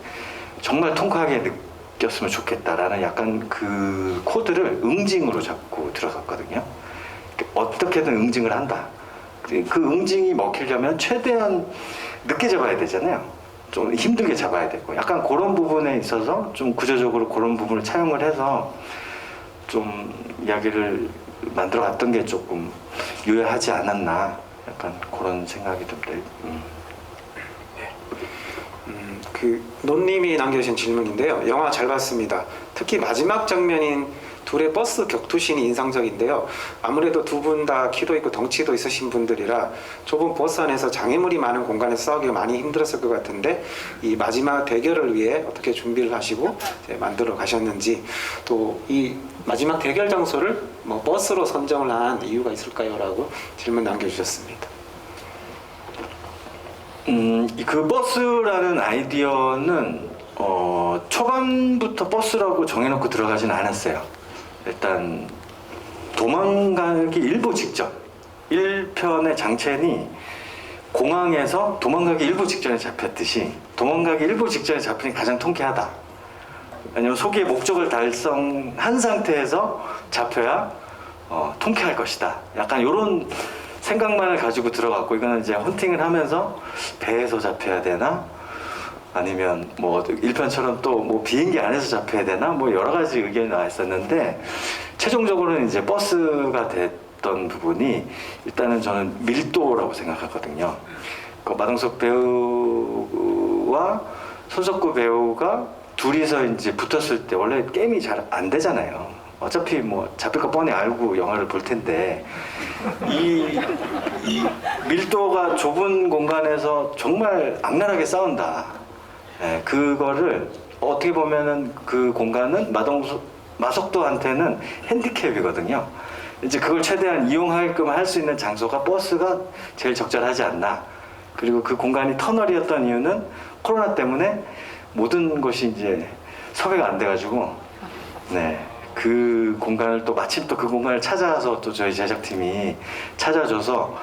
정말 통쾌하게 느꼈으면 좋겠다라는 약간 그 코드를 응징으로 잡고 들어섰거든요. 어떻게든 응징을 한다. 그 응징이 먹히려면 최대한 늦게 잡아야 되잖아요. 좀 힘들게 잡아야 되고 약간 그런 부분에 있어서 좀 구조적으로 그런 부분을 차용을 해서 좀 이야기를 만들어 갔던 게 조금 유효하지 않았나 약간 그런 생각이 좀 들어요. 그 노님이 남겨주신 질문인데요. 영화 잘 봤습니다. 특히 마지막 장면인 둘의 버스 격투신이 인상적인데요. 아무래도 두 분 다 키도 있고 덩치도 있으신 분들이라 좁은 버스 안에서 장애물이 많은 공간에서 싸우기가 많이 힘들었을 것 같은데 이 마지막 대결을 위해 어떻게 준비를 하시고 만들어 가셨는지 또 이 마지막 대결 장소를 뭐 버스로 선정을 한 이유가 있을까요? 라고 질문 남겨주셨습니다. 그 버스라는 아이디어는 초반부터 버스라고 정해놓고 들어가진 않았어요. 일단 도망가기 일보 직전 1편의 장첸이 공항에서 도망가기 일보 직전에 잡혔듯이 도망가기 일보 직전에 잡히니 가장 통쾌하다. 왜냐면 소기의 목적을 달성한 상태에서 잡혀야 통쾌할 것이다. 약간 이런 생각만을 가지고 들어갔고 이거는 이제 헌팅을 하면서 배에서 잡혀야 되나? 아니면 뭐 1편처럼 또 뭐 비행기 안에서 잡혀야 되나? 뭐 여러 가지 의견이 나와 있었는데 최종적으로는 이제 버스가 됐던 부분이 일단은 저는 밀도라고 생각하거든요. 그 마동석 배우와 손석구 배우가 둘이서 이제 붙었을 때 원래 게임이 잘 안 되잖아요. 어차피 뭐 잡힐 거 뻔히 알고 영화를 볼 텐데 이 밀도가 좁은 공간에서 정말 악랄하게 싸운다. 네, 그거를 어떻게 보면은 그 공간은 마속도한테는 핸디캡이거든요. 이제 그걸 최대한 이용하게끔 할 수 있는 장소가 버스가 제일 적절하지 않나. 그리고 그 공간이 터널이었던 이유는 코로나 때문에 모든 것이 이제 섭외가 안 돼가지고 네. 그 공간을 또 마침 또 그 공간을 찾아서 또 저희 제작팀이 찾아줘서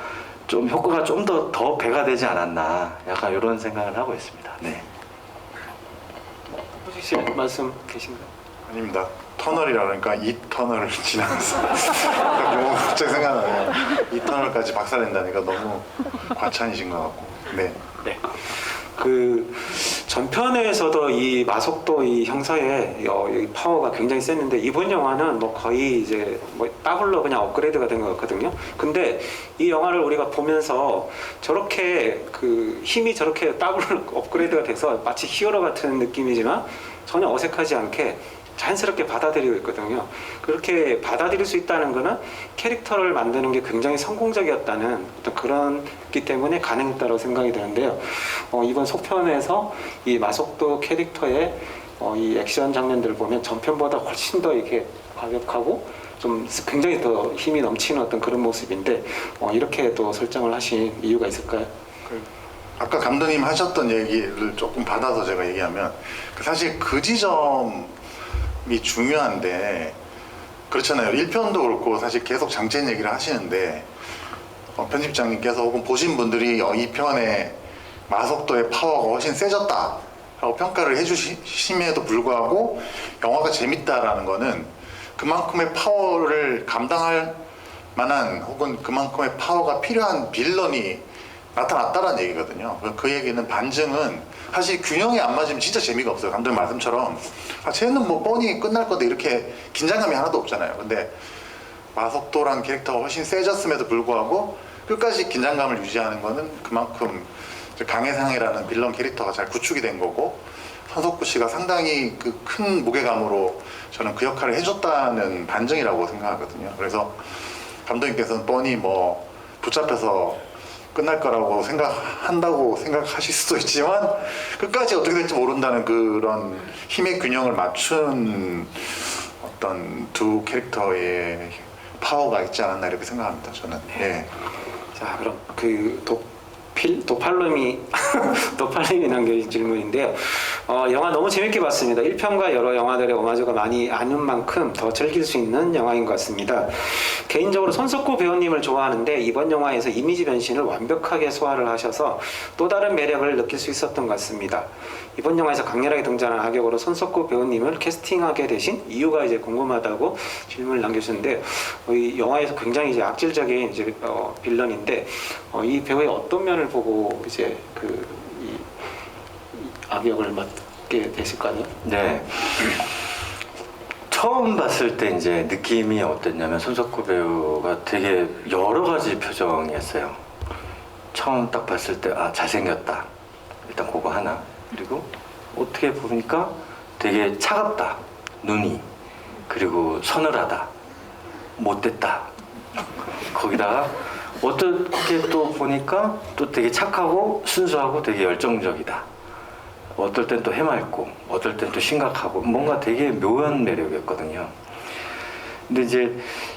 좀 효과가 좀 더 배가 되지 않았나 약간 이런 생각을 하고 있습니다. 네. 호식 씨 말씀 계신가요? 아닙니다. 터널이라 그러니까 이 터널을 지나갔어요. 너무 갑자기 생각나네요. 이 터널까지 박살낸다니까 너무 과찬이신 것 같고. 네. 네. 그 전편에서도 이 마속도 이 형사의 이 파워가 굉장히 셌는데 이번 영화는 뭐 거의 이제 뭐 더블로 그냥 업그레이드가 된 것 같거든요. 근데 이 영화를 우리가 보면서 저렇게 그 힘이 저렇게 더블로 업그레이드가 돼서 마치 히어로 같은 느낌이지만 전혀 어색하지 않게 자연스럽게 받아들이고 있거든요. 그렇게 받아들일 수 있다는 거는 캐릭터를 만드는 게 굉장히 성공적이었다는 어떤 그런기 때문에 가능했다고 생각이 드는데요. 이번 속편에서 이 마속도 캐릭터의 이 액션 장면들을 보면 전편보다 훨씬 더 이렇게 과격하고 좀 굉장히 더 힘이 넘치는 어떤 그런 모습인데 이렇게 또 설정을 하신 이유가 있을까요? 아까 감독님 하셨던 얘기를 조금 받아서 제가 얘기하면 사실 그 지점이 중요한데 그렇잖아요. 1편도 그렇고 사실 계속 장첸 얘기를 하시는데 편집장님께서 혹은 보신 분들이 2편의 마속도의 파워가 훨씬 세졌다 라고 평가를 해주심에도 불구하고 영화가 재밌다라는 거는 그만큼의 파워를 감당할 만한 혹은 그만큼의 파워가 필요한 빌런이 나타났다라는 얘기거든요. 그 얘기는 반증은 사실 균형이 안 맞으면 진짜 재미가 없어요. 감독님 말씀처럼 쟤는 뭐 뻔히 끝날 거다 이렇게 긴장감이 하나도 없잖아요. 근데 마석도란 캐릭터가 훨씬 세졌음에도 불구하고 끝까지 긴장감을 유지하는 거는 그만큼 이제 강해상이라는 빌런 캐릭터가 잘 구축이 된 거고 손석구 씨가 상당히 그 큰 무게감으로 저는 그 역할을 해줬다는 반증이라고 생각하거든요. 그래서 감독님께서는 뻔히 뭐 붙잡혀서 끝날 거라고 생각한다고 생각하실 수도 있지만 끝까지 어떻게 될지 모른다는 그런 힘의 균형을 맞춘 어떤 두 캐릭터의 파워가 있지 않았나 이렇게 생각합니다. 저는. 예. 자, 그럼 그 도팔님이 남겨주신 질문인데요. 영화 너무 재밌게 봤습니다. 1편과 여러 영화들의 오마주가 많이 아는 만큼 더 즐길 수 있는 영화인 것 같습니다. 개인적으로 손석구 배우님을 좋아하는데 이번 영화에서 이미지 변신을 완벽하게 소화를 하셔서 또 다른 매력을 느낄 수 있었던 것 같습니다. 이번 영화에서 강렬하게 등장하는 악역으로 손석구 배우님을 캐스팅하게 되신 이유가 이제 궁금하다고 질문을 남겨주셨는데 이 영화에서 굉장히 이제 악질적인 이제 빌런인데 이 배우의 어떤 면을 보고 이제 이 악역을 맡게 되실까요? 네. 처음 봤을 때 이제 느낌이 어땠냐면 손석구 배우가 되게 여러 가지 표정이었어요. 처음 딱 봤을 때 아 잘생겼다. 일단 그거 하나. 그리고 어떻게 보니까 되게 차갑다. 눈이. 그리고 서늘하다. 못됐다. 거기다가 어떻게 또 보니까 또 되게 착하고 순수하고 되게 열정적이다. 어떨 땐 또 해맑고 어떨 땐 또 심각하고 뭔가 되게 묘한 매력이었거든요. 근데 이제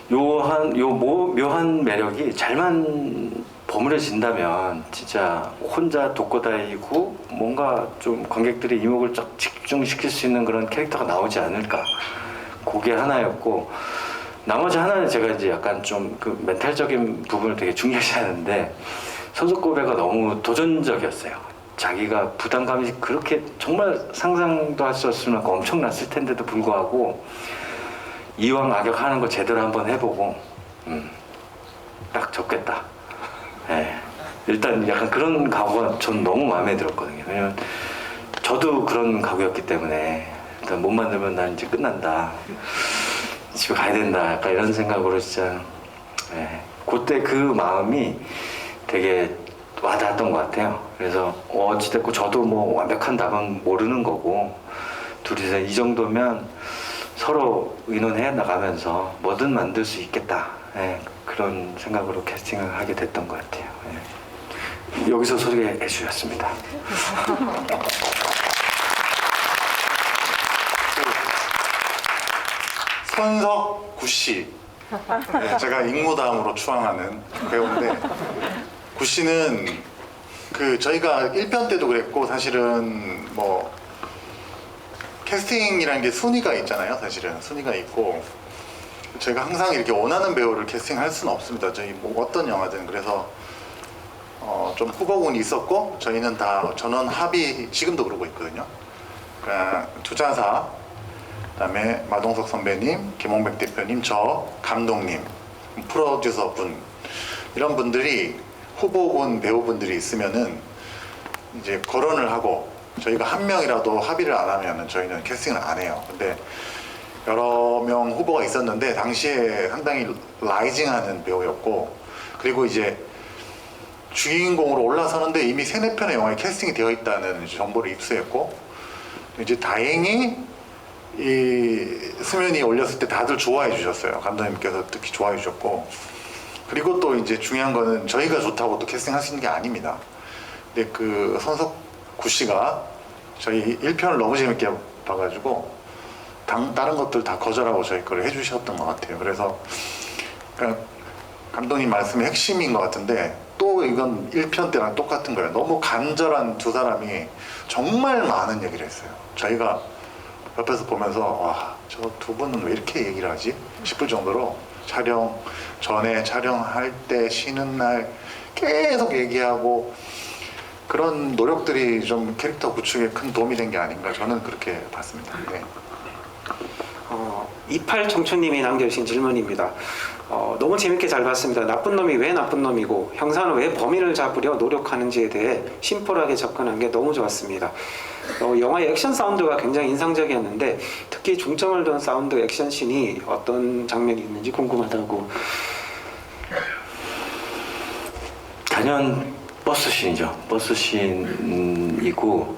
묘한 매력이 잘만 버무려진다면 진짜 혼자 독고다이고 뭔가 좀 관객들의 이목을 쫙 집중시킬 수 있는 그런 캐릭터가 나오지 않을까. 그게 하나였고 나머지 하나는 제가 이제 약간 좀 그 멘탈적인 부분을 되게 중요시하는데 손석구 배우가 너무 도전적이었어요. 자기가 부담감이 그렇게 정말 상상도 할 수 없을 만큼 엄청났을 텐데도 불구하고 이왕 악역하는 거 제대로 한번 해보고 딱 접겠다. 네. 일단 약간 그런 각오가 전 너무 마음에 들었거든요. 왜냐면 저도 그런 각오였기 때문에 일단 못 만들면 난 이제 끝난다. 집에 가야 된다. 약간 이런 생각으로 진짜 그때 그 마음이 되게 와닿았던 것 같아요. 그래서 어찌됐고 저도 뭐 완벽한 답은 모르는 거고 둘이서 이 정도면 서로 의논해 나가면서 뭐든 만들 수 있겠다. 그런 생각으로 캐스팅을 하게 됐던 것 같아요. 여기서 소개해 주셨습니다. 손석구 씨. 네, 제가 익모다음으로 추앙하는 배우인데 구 씨는 그 저희가 1편 때도 그랬고 사실은 뭐 캐스팅이라는 게 순위가 있잖아요. 사실은 순위가 있고 저희가 항상 이렇게 원하는 배우를 캐스팅할 수는 없습니다. 저희 뭐 어떤 영화든. 그래서 좀 후보군이 있었고 저희는 다 전원 합의, 지금도 그러고 있거든요. 그러니까 투자사, 그다음에 마동석 선배님, 김홍백 대표님, 저 감독님, 프로듀서 분 이런 분들이 후보군 배우분들이 있으면은 이제 거론을 하고 저희가 한 명이라도 합의를 안 하면은 저희는 캐스팅을 안 해요. 근데 여러 명 후보가 있었는데 당시에 상당히 라이징하는 배우였고 그리고 이제 주인공으로 올라서는데 이미 3-4편의 영화에 캐스팅이 되어 있다는 정보를 입수했고 이제 다행히 이 수면이 올렸을 때 다들 좋아해 주셨어요. 감독님께서 특히 좋아해 주셨고 그리고 또 이제 중요한 거는 저희가 좋다고 또 캐스팅할 수 있는 게 아닙니다. 근데 그 손석구 씨가 저희 1편을 너무 재밌게 봐가지고 다른 것들 다 거절하고 저희 거를 해주셨던 것 같아요. 그래서 그러니까 감독님 말씀의 핵심인 것 같은데 또 이건 1편 때랑 똑같은 거예요. 너무 간절한 두 사람이 정말 많은 얘기를 했어요. 저희가 옆에서 보면서 와, 저 두 분은 왜 이렇게 얘기를 하지? 싶을 정도로 촬영 전에 촬영할 때 쉬는 날 계속 얘기하고 그런 노력들이 좀 캐릭터 구축에 큰 도움이 된 게 아닌가 저는 그렇게 봤습니다. 네. 28청춘님이 남겨주신 질문입니다. 너무 재밌게 잘 봤습니다. 나쁜 놈이 왜 나쁜 놈이고 형사는 왜 범인을 잡으려 노력하는지에 대해 심플하게 접근한 게 너무 좋았습니다. 영화의 액션 사운드가 굉장히 인상적이었는데 특히 중점을 둔 사운드 액션씬이 어떤 장면이 있는지 궁금하다고. 단연 버스씬이죠. 버스씬이고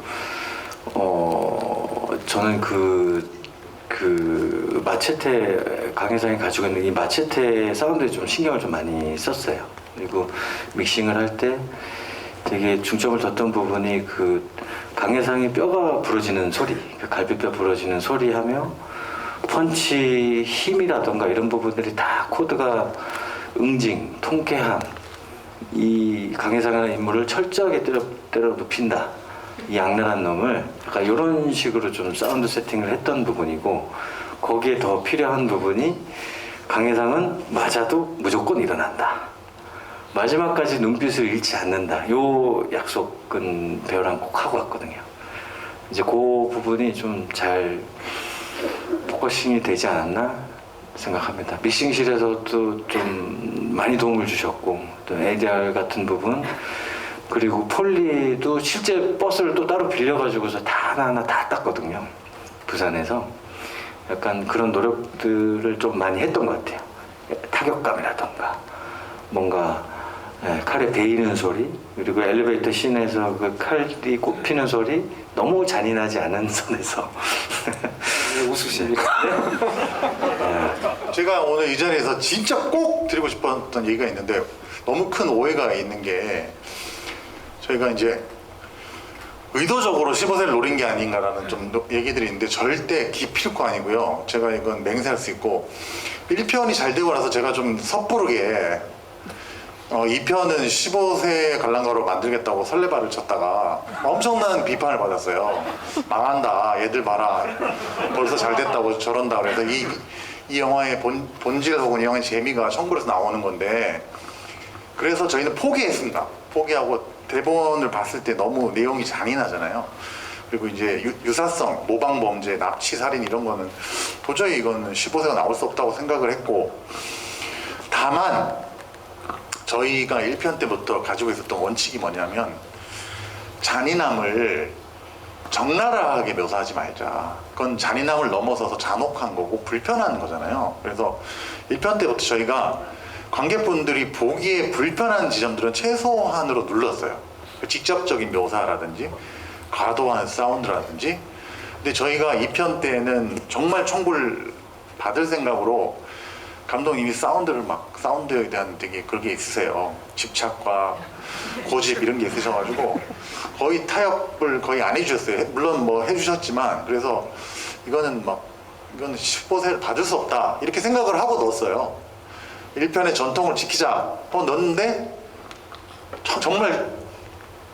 저는 그 마체테 강혜상이 가지고 있는 이 마체테 사운드에 좀 신경을 좀 많이 썼어요. 그리고 믹싱을 할 때 되게 중점을 뒀던 부분이 그 강혜상이 뼈가 부러지는 소리, 그 갈비뼈 부러지는 소리하며 펀치 힘이라던가 이런 부분들이 다 코드가 응징, 통쾌함, 이 강혜상이라는 인물을 철저하게 때려 눕힌다. 이 악랄한 놈을 약간 이런 식으로 좀 사운드 세팅을 했던 부분이고, 거기에 더 필요한 부분이 강혜상은 맞아도 무조건 일어난다. 마지막까지 눈빛을 잃지 않는다. 요 약속은 배우랑 꼭 하고 왔거든요. 이제 그 부분이 좀 잘 포커싱이 되지 않았나 생각합니다. 믹싱실에서도 좀 많이 도움을 주셨고, 또 ADR 같은 부분, 그리고 폴리도 실제 버스를 또 따로 빌려가지고서 다 하나하나 다 땄거든요. 부산에서. 약간 그런 노력들을 좀 많이 했던 것 같아요. 타격감이라던가 뭔가 칼에 베이는 소리, 그리고 엘리베이터 씬에서 그 칼이 꼽히는 소리, 너무 잔인하지 않은 선에서 웃으십니까? 제가 오늘 이 자리에서 진짜 꼭 드리고 싶었던 얘기가 있는데, 너무 큰 오해가 있는 게, 저희가 이제 의도적으로 15세를 노린 게 아닌가라는 좀 얘기들이 있는데 절대 기필코 아니고요. 제가 이건 맹세할 수 있고, 1편이 잘 되고 나서 제가 좀 섣부르게 2편은 15세 관람가로 만들겠다고 설레발을 쳤다가 엄청난 비판을 받았어요. 망한다, 얘들 봐라, 벌써 잘 됐다고 저런다. 그래서 이 영화의 본질 혹은 이 영화의 재미가 청구에서 나오는 건데, 그래서 저희는 포기했습니다. 포기하고 대본을 봤을 때 너무 내용이 잔인하잖아요. 그리고 이제 유사성, 모방범죄, 납치, 살인 이런 거는 도저히 이거는 15세가 나올 수 없다고 생각을 했고, 다만 저희가 1편 때부터 가지고 있었던 원칙이 뭐냐면, 잔인함을 적나라하게 묘사하지 말자. 그건 잔인함을 넘어서서 잔혹한 거고 불편한 거잖아요. 그래서 1편 때부터 저희가 관객분들이 보기에 불편한 지점들은 최소한으로 눌렀어요. 직접적인 묘사라든지 과도한 사운드라든지. 근데 저희가 2편 때는 정말 청구를 받을 생각으로 감독님이 사운드에 대한 되게 그런 게 있으세요. 집착과 고집 이런 게 있으셔가지고 거의 타협을 거의 안 해주셨어요. 물론 뭐 해주셨지만, 그래서 이거는 15세를 받을 수 없다 이렇게 생각을 하고 넣었어요. 1편의 전통을 지키자 넣었는데, 정말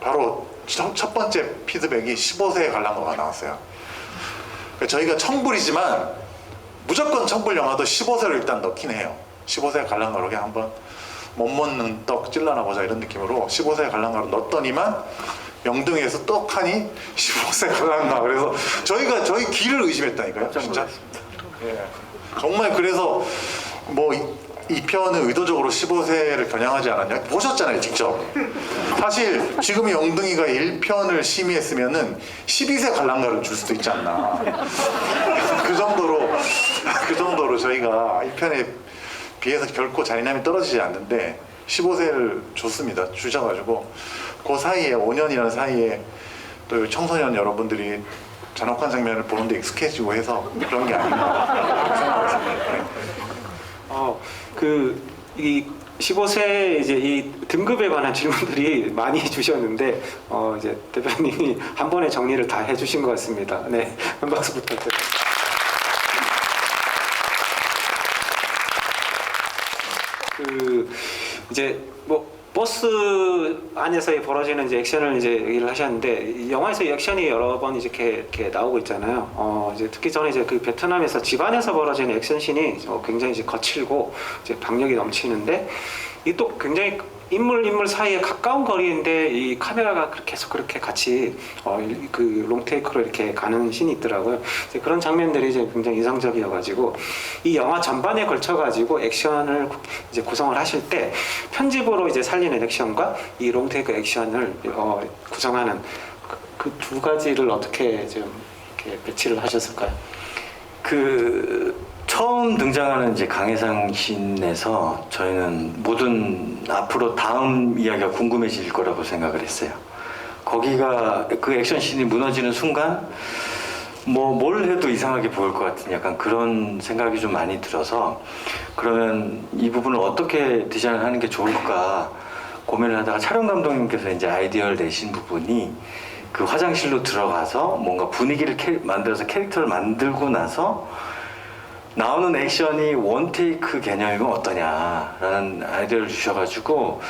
바로 첫 번째 피드백이 15세 관람가가 나왔어요. 저희가 청불이지만 무조건 청불 영화도 15세를 일단 넣긴 해요. 15세 관람가로 그냥 한번 못 먹는 떡 찔러나 보자 이런 느낌으로 15세 관람가로 넣었더니만 영등에서 떡하니 15세 관람가. 그래서 저희가 저희 귀를 의심했다니까요. 진짜. 예. 정말. 그래서 뭐 2편은 의도적으로 15세를 겨냥하지 않았냐? 보셨잖아요, 직접. 사실 지금 영등이가 1편을 심의했으면은 12세 관람가를 줄 수도 있지 않나. 그 정도로 저희가 1편에 비해서 결코 잔인함이 떨어지지 않는데 15세를 줬습니다. 주셔가지고 그 사이에 5년이라는 사이에 또 청소년 여러분들이 잔혹한 장면을 보는데 익숙해지고 해서 그런 게 아닌가 생각했습니다. 이 15세 이제 이 등급에 관한 질문들이 많이 주셨는데, 이제 대표님이 한 번에 정리를 다 해주신 것 같습니다. 네, 한 박수 부탁드립니다. 이제 뭐 버스 안에서 벌어지는 이제 액션을 이제 얘기를 하셨는데, 영화에서 액션이 여러 번 이렇게 나오고 있잖아요. 이제 특히 저는 이제 그 베트남에서 집안에서 벌어지는 액션씬이 굉장히 이제 거칠고 이제 박력이 넘치는데, 이 또 굉장히 인물 사이에 가까운 거리인데 이 카메라가 계속 그렇게 같이 그 롱테이크로 이렇게 가는 씬이 있더라고요. 이제 그런 장면들이 이제 굉장히 인상적이어가지고 이 영화 전반에 걸쳐가지고 액션을 이제 구성을 하실 때 편집으로 이제 살리는 액션과 이 롱테이크 액션을 구성하는 그 두 가지를 어떻게 좀 이렇게 배치를 하셨을까요? 처음 등장하는 이제 강해상 씬에서 저희는 모든 앞으로 다음 이야기가 궁금해질 거라고 생각을 했어요. 거기가 그 액션 씬이 무너지는 순간 뭘 해도 이상하게 보일 것 같은 약간 그런 생각이 좀 많이 들어서 그러면 이 부분을 어떻게 디자인하는 게 좋을까 고민을 하다가 촬영 감독님께서 이제 아이디어를 내신 부분이 그 화장실로 들어가서 뭔가 분위기를 만들어서 캐릭터를 만들고 나서 나오는 액션이 원테이크 개념이면 어떠냐라는 아이디어를 주셔가지고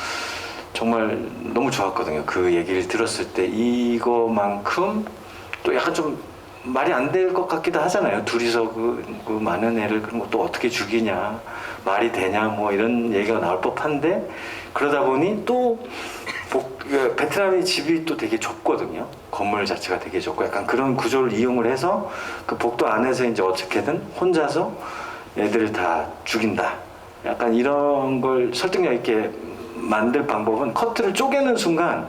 정말 너무 좋았거든요. 그 얘기를 들었을 때 이거만큼 또 약간 좀 말이 안 될 것 같기도 하잖아요. 둘이서 그 많은 애를 그런 것도 어떻게 죽이냐, 말이 되냐 뭐 이런 얘기가 나올 법한데 그러다 보니 또 베트남의 집이 또 되게 좁거든요. 건물 자체가 되게 좁고 약간 그런 구조를 이용을 해서 그 복도 안에서 이제 어떻게든 혼자서 애들을 다 죽인다. 약간 이런 걸 설득력 있게 만들 방법은 커트를 쪼개는 순간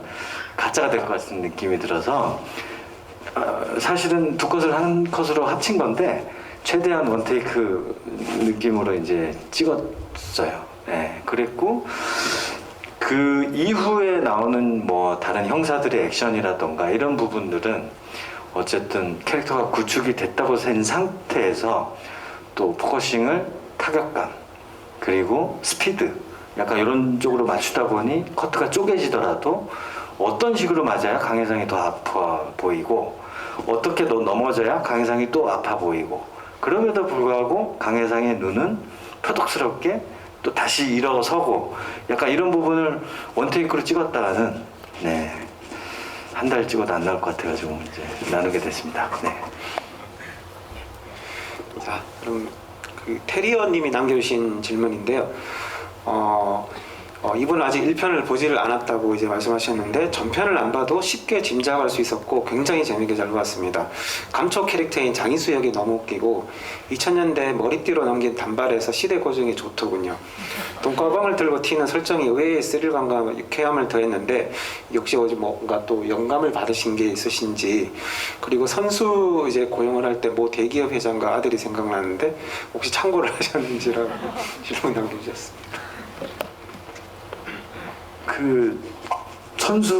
가짜가 될 것 같은 느낌이 들어서 사실은 두 컷을 한 컷으로 합친 건데 최대한 원테이크 느낌으로 이제 찍었어요. 네, 그랬고 그 이후에 나오는 뭐 다른 형사들의 액션이라던가 이런 부분들은 어쨌든 캐릭터가 구축이 됐다고 된 상태에서 또 포커싱을 타격감 그리고 스피드 약간 이런 쪽으로 맞추다 보니 커트가 쪼개지더라도 어떤 식으로 맞아야 강해상이 더 아파 보이고 어떻게 넘어져야 강해상이 또 아파 보이고 그럼에도 불구하고 강해상의 눈은 표독스럽게 또 다시 일어서고 약간 이런 부분을 원테이크로 찍었다가는 네, 한 달 찍어도 안 나올 것 같아가지고 이제 나누게 됐습니다. 네. 자, 그럼 그 테리어님이 남겨주신 질문인데요. 이분은 아직 1편을 보지를 않았다고 이제 말씀하셨는데 전편을 안 봐도 쉽게 짐작할 수 있었고 굉장히 재밌게 잘 봤습니다. 감초 캐릭터인 장희수 역이 너무 웃기고 2000년대 머리띠로 넘긴 단발에서 시대 고증이 좋더군요. 돈가방을 들고 튀는 설정이 의외의 스릴감과 유쾌함을 더했는데 역시 어디 뭔가 또 영감을 받으신 게 있으신지 그리고 선수 이제 고용을 할 때 뭐 대기업 회장과 아들이 생각나는데 혹시 참고를 하셨는지라고 질문 남겨주셨습니다. 그 선수들이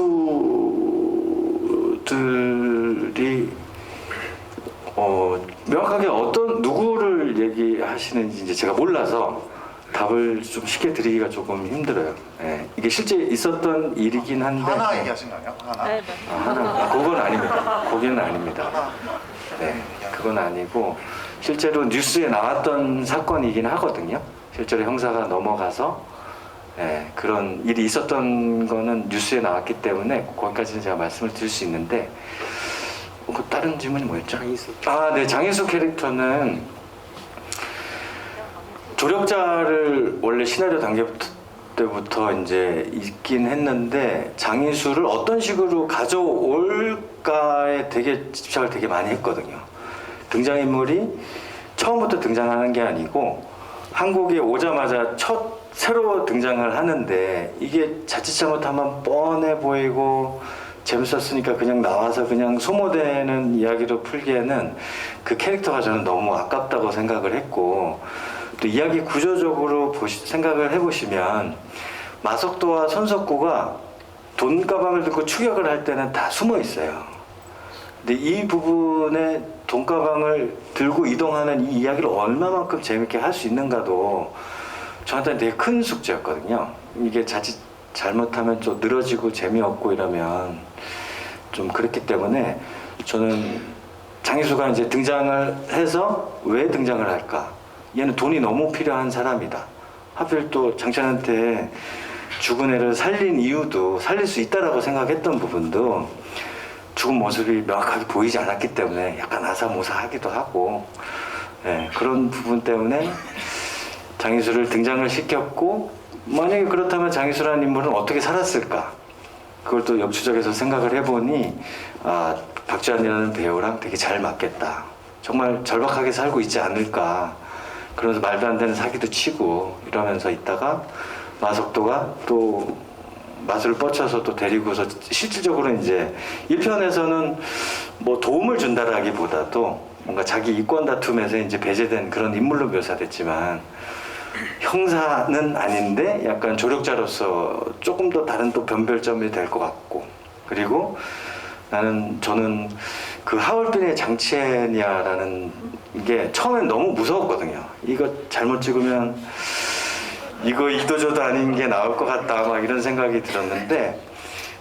명확하게 어떤 누구를 얘기하시는지 이제 제가 몰라서 답을 좀 쉽게 드리기가 조금 힘들어요. 예, 이게 실제 있었던 일이긴 한데 하나 얘기하신 거 아니야? 하나. 네. 그건 아닙니다. 거기는 아닙니다. 네, 그건 아니고 실제로 뉴스에 나왔던 사건이긴 하거든요. 실제로 형사가 넘어가서 그런 일이 있었던 거는 뉴스에 나왔기 때문에 거기까지는 제가 말씀을 드릴 수 있는데 그 다른 질문이 뭐였죠? 장희수. 네, 장희수 캐릭터는 조력자를 원래 시나리오 단계 때부터 이제 있긴 했는데 장희수를 어떤 식으로 가져올까에 되게 집착을 되게 많이 했거든요. 등장인물이 처음부터 등장하는 게 아니고 한국에 오자마자 새로 등장을 하는데 이게 자칫 잘못하면 뻔해 보이고 재밌었으니까 그냥 나와서 그냥 소모되는 이야기로 풀기에는 그 캐릭터가 저는 너무 아깝다고 생각을 했고 또 이야기 구조적으로 생각을 해보시면 마석도와 손석구가 돈가방을 들고 추격을 할 때는 다 숨어 있어요. 근데 이 부분에 돈가방을 들고 이동하는 이 이야기를 얼마만큼 재밌게 할 수 있는가도 저한테는 되게 큰 숙제였거든요. 이게 자칫 잘못하면 좀 늘어지고 재미없고 이러면 좀 그랬기 때문에 저는 장희수가 이제 등장을 해서 왜 등장을 할까? 얘는 돈이 너무 필요한 사람이다. 하필 또 장찬한테 죽은 애를 살린 이유도 살릴 수 있다라고 생각했던 부분도 죽은 모습이 명확하게 보이지 않았기 때문에 약간 아사모사하기도 하고 그런 부분 때문에 장희수를 등장을 시켰고 만약에 그렇다면 장희수라는 인물은 어떻게 살았을까? 그걸 또 역추적해서 생각을 해보니 아, 박주환이라는 배우랑 되게 잘 맞겠다. 정말 절박하게 살고 있지 않을까. 그러면서 말도 안 되는 사기도 치고 이러면서 있다가 마석도가 또 마술을 뻗쳐서 또 데리고서 실질적으로 이제 1편에서는 뭐 도움을 준다라기보다도 뭔가 자기 이권 다툼에서 이제 배제된 그런 인물로 묘사됐지만 형사는 아닌데 약간 조력자로서 조금 더 다른 또 변별점이 될 것 같고, 그리고 저는 그 하얼빈의 장첸이야라는 게 처음엔 너무 무서웠거든요. 이거 잘못 찍으면 이거 이도저도 아닌 게 나올 것 같다 막 이런 생각이 들었는데,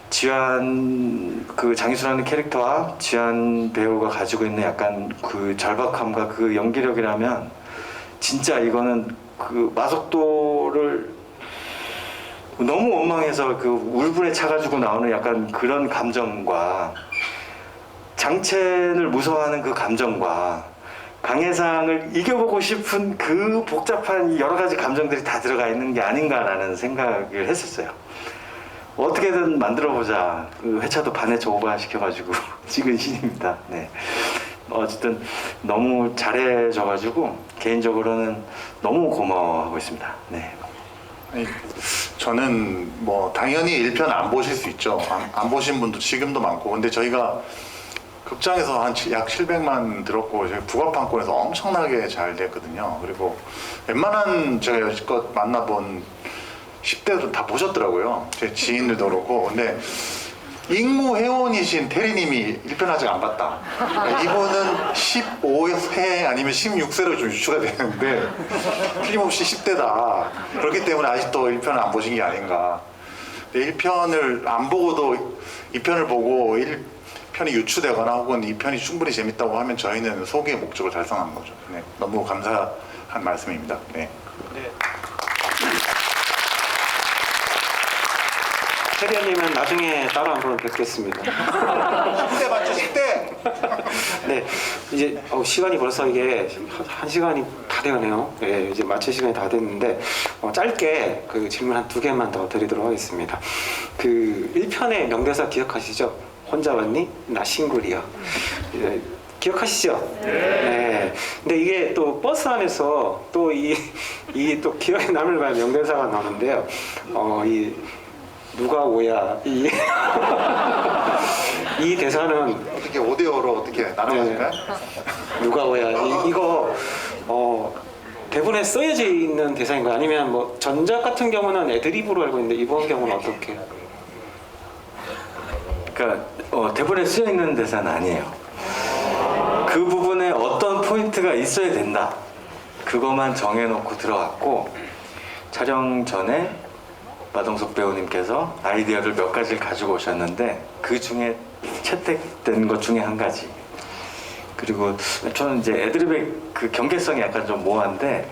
지환 그 장희수라는 캐릭터와 지환 배우가 가지고 있는 약간 그 절박함과 그 연기력이라면 진짜 이거는 그 마석도를 너무 원망해서 그 울분에 차가지고 나오는 약간 그런 감정과 장첸을 무서워하는 그 감정과 강해상을 이겨보고 싶은 그 복잡한 여러 가지 감정들이 다 들어가 있는 게 아닌가라는 생각을 했었어요. 어떻게든 만들어보자. 그 회차도 반회차 오버시켜가지고 찍은 신입니다. 네. 어쨌든 너무 잘해줘가지고 개인적으로는 너무 고마워하고 있습니다. 네. 아니, 저는 뭐 당연히 1편 안 보실 수 있죠. 안 보신 분도 지금도 많고. 근데 저희가 극장에서 약 700만 들었고 저희 북악판권에서 엄청나게 잘 됐거든요. 그리고 웬만한 제가 여지껏 만나본 10대도 다 보셨더라고요. 제 지인들도 그렇고. 근데 익무 회원이신 태리님이 1편 아직 안 봤다. 이분은 15세 아니면 16세로 좀 유추가 되는데 틀림없이 10대다. 그렇기 때문에 아직도 1편을 안 보신 게 아닌가. 근데 1편을 안 보고도 2편을 보고 1편이 유추되거나 혹은 2편이 충분히 재밌다고 하면 저희는 소개의 목적을 달성한 거죠. 네, 너무 감사한 말씀입니다. 네. 네. 세리아님은 나중에 따로 한번 뵙겠습니다. 10대 맞죠? 10대! 네, 이제 시간이 벌써 이게 1시간이 다 되네요. 네, 이제 마칠 시간이 다 됐는데 짧게 그 질문 한 2개만 더 드리도록 하겠습니다. 그 1편의 명대사 기억하시죠? 혼자 왔니? 나 싱글이야. 네, 기억하시죠? 네. 근데 이게 또 버스 안에서 또 이 또 기억에 남을 만한 명대사가 나오는데요. 누가 오야 이 대사는 어떻게 5대5로 어떻게 나눠가실까요? 누가 오야 이거 대본에 써여져 있는 대사인가요? 아니면 뭐 전작 같은 경우는 애드리브로 알고 있는데 이번 경우는 어떻게? 그러니까 대본에 쓰여 있는 대사는 아니에요. 그 부분에 어떤 포인트가 있어야 된다. 그것만 정해놓고 들어갔고, 촬영 전에 마동석 배우님께서 아이디어를 몇 가지를 가지고 오셨는데 그 중에 채택된 것 중에 한 가지. 그리고 저는 이제 애드립의 그 경계성이 약간 좀 모호한데,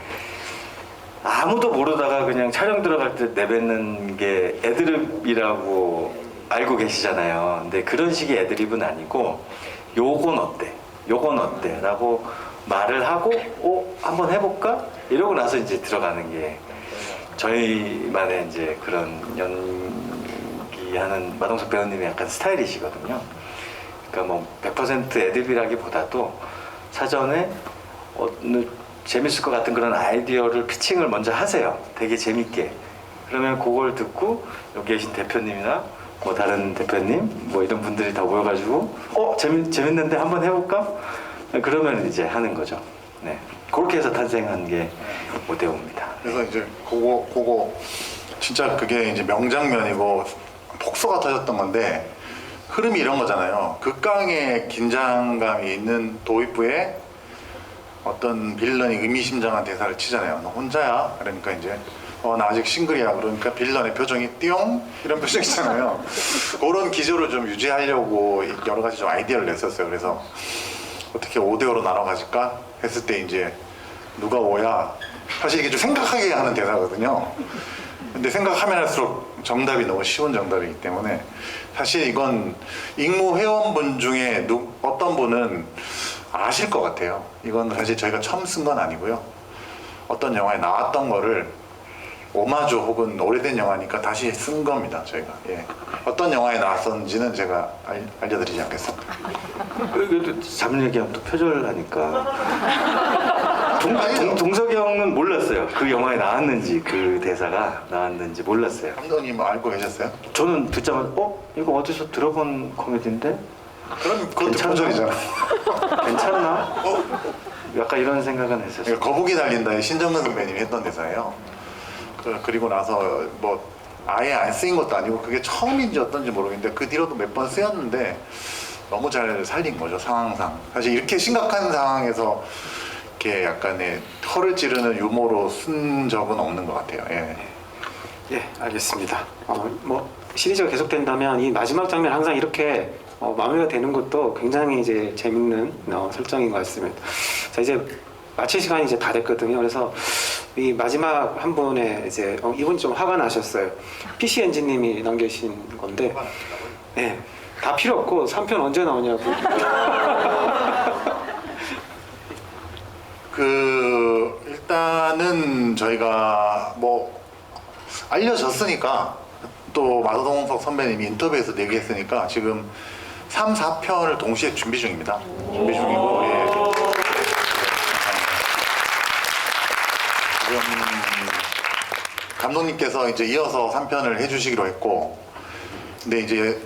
아무도 모르다가 그냥 촬영 들어갈 때 내뱉는 게 애드립이라고 알고 계시잖아요. 근데 그런 식의 애드립은 아니고 요건 어때? 요건 어때? 라고 말을 하고 한번 해볼까? 이러고 나서 이제 들어가는 게 저희만의 이제 그런 연기하는 마동석 배우님의 약간 스타일이시거든요. 그러니까 뭐 100% 애드립이라기보다도 사전에 재밌을 것 같은 그런 아이디어를 피칭을 먼저 하세요. 되게 재밌게. 그러면 그걸 듣고 여기 계신 대표님이나 뭐 다른 대표님 뭐 이런 분들이 다 모여가지고 재밌는데 한번 해볼까? 그러면 이제 하는 거죠. 네. 그렇게 해서 탄생한 게 5대5입니다. 그래서 이제 그거 진짜 그게 이제 명장면이고 폭소가 터졌던 건데, 흐름이 이런 거잖아요. 극강의 긴장감이 있는 도입부에 어떤 빌런이 의미심장한 대사를 치잖아요. 너 혼자야? 그러니까 이제 나 아직 싱글이야. 그러니까 빌런의 표정이 띠용 이런 표정이잖아요. 그런 기조를 좀 유지하려고 여러 가지 좀 아이디어를 냈었어요. 그래서 어떻게 5대5로 나눠 가질까 했을 때 이제 누가 오야, 사실 이게 좀 생각하게 하는 대사거든요. 근데 생각하면 할수록 정답이 너무 쉬운 정답이기 때문에 사실 이건 익무 회원분 중에 어떤 분은 아실 것 같아요. 이건 사실 저희가 처음 쓴 건 아니고요. 어떤 영화에 나왔던 거를 오마주 혹은 오래된 영화니까 다시 쓴 겁니다. 저희가. 예. 어떤 영화에 나왔었는지는 제가 알려드리지 않겠습니다. 그래도 잡는 얘기하면 또 표절하니까. 동석이 형은 몰랐어요. 그 영화에 나왔는지, 그 대사가 나왔는지 몰랐어요. 감독님 알고 계셨어요? 저는 듣자마자 이거 어디서 들어본 코미디인데? 그럼 그것도 괜찮나? 표절이잖아. 괜찮나? 약간 이런 생각은 했었어요. 거북이 달린다의 신정근 선배님이 했던 대사예요. 그리고 나서 뭐 아예 안 쓰인 것도 아니고 그게 처음인지 어떤지 모르겠는데 그 뒤로도 몇 번 쓰였는데 너무 잘 살린 거죠, 상황상. 사실 이렇게 심각한 상황에서 이렇게 약간의 혀를 찌르는 유머로 쓴 적은 없는 것 같아요. 예. 예, 알겠습니다. 뭐 시리즈가 계속된다면 이 마지막 장면 항상 이렇게 마무리가 되는 것도 굉장히 이제 재밌는 설정인 것 같습니다. 자, 이제 마칠 시간이 이제 다 됐거든요. 그래서 이 마지막 한 분의 이제 이분이 좀 화가 나셨어요. PC 엔진님이 남겨주신 건데, 네, 다 필요 없고 3편 언제 나오냐고. 일단은 저희가 뭐 알려졌으니까 또 마도동석 선배님이 인터뷰에서 얘기했으니까 지금 3, 4편을 동시에 준비 중입니다. 준비 중이고, 예. 지금 감독님께서 이제 이어서 3편을 해주시기로 했고, 근데 이제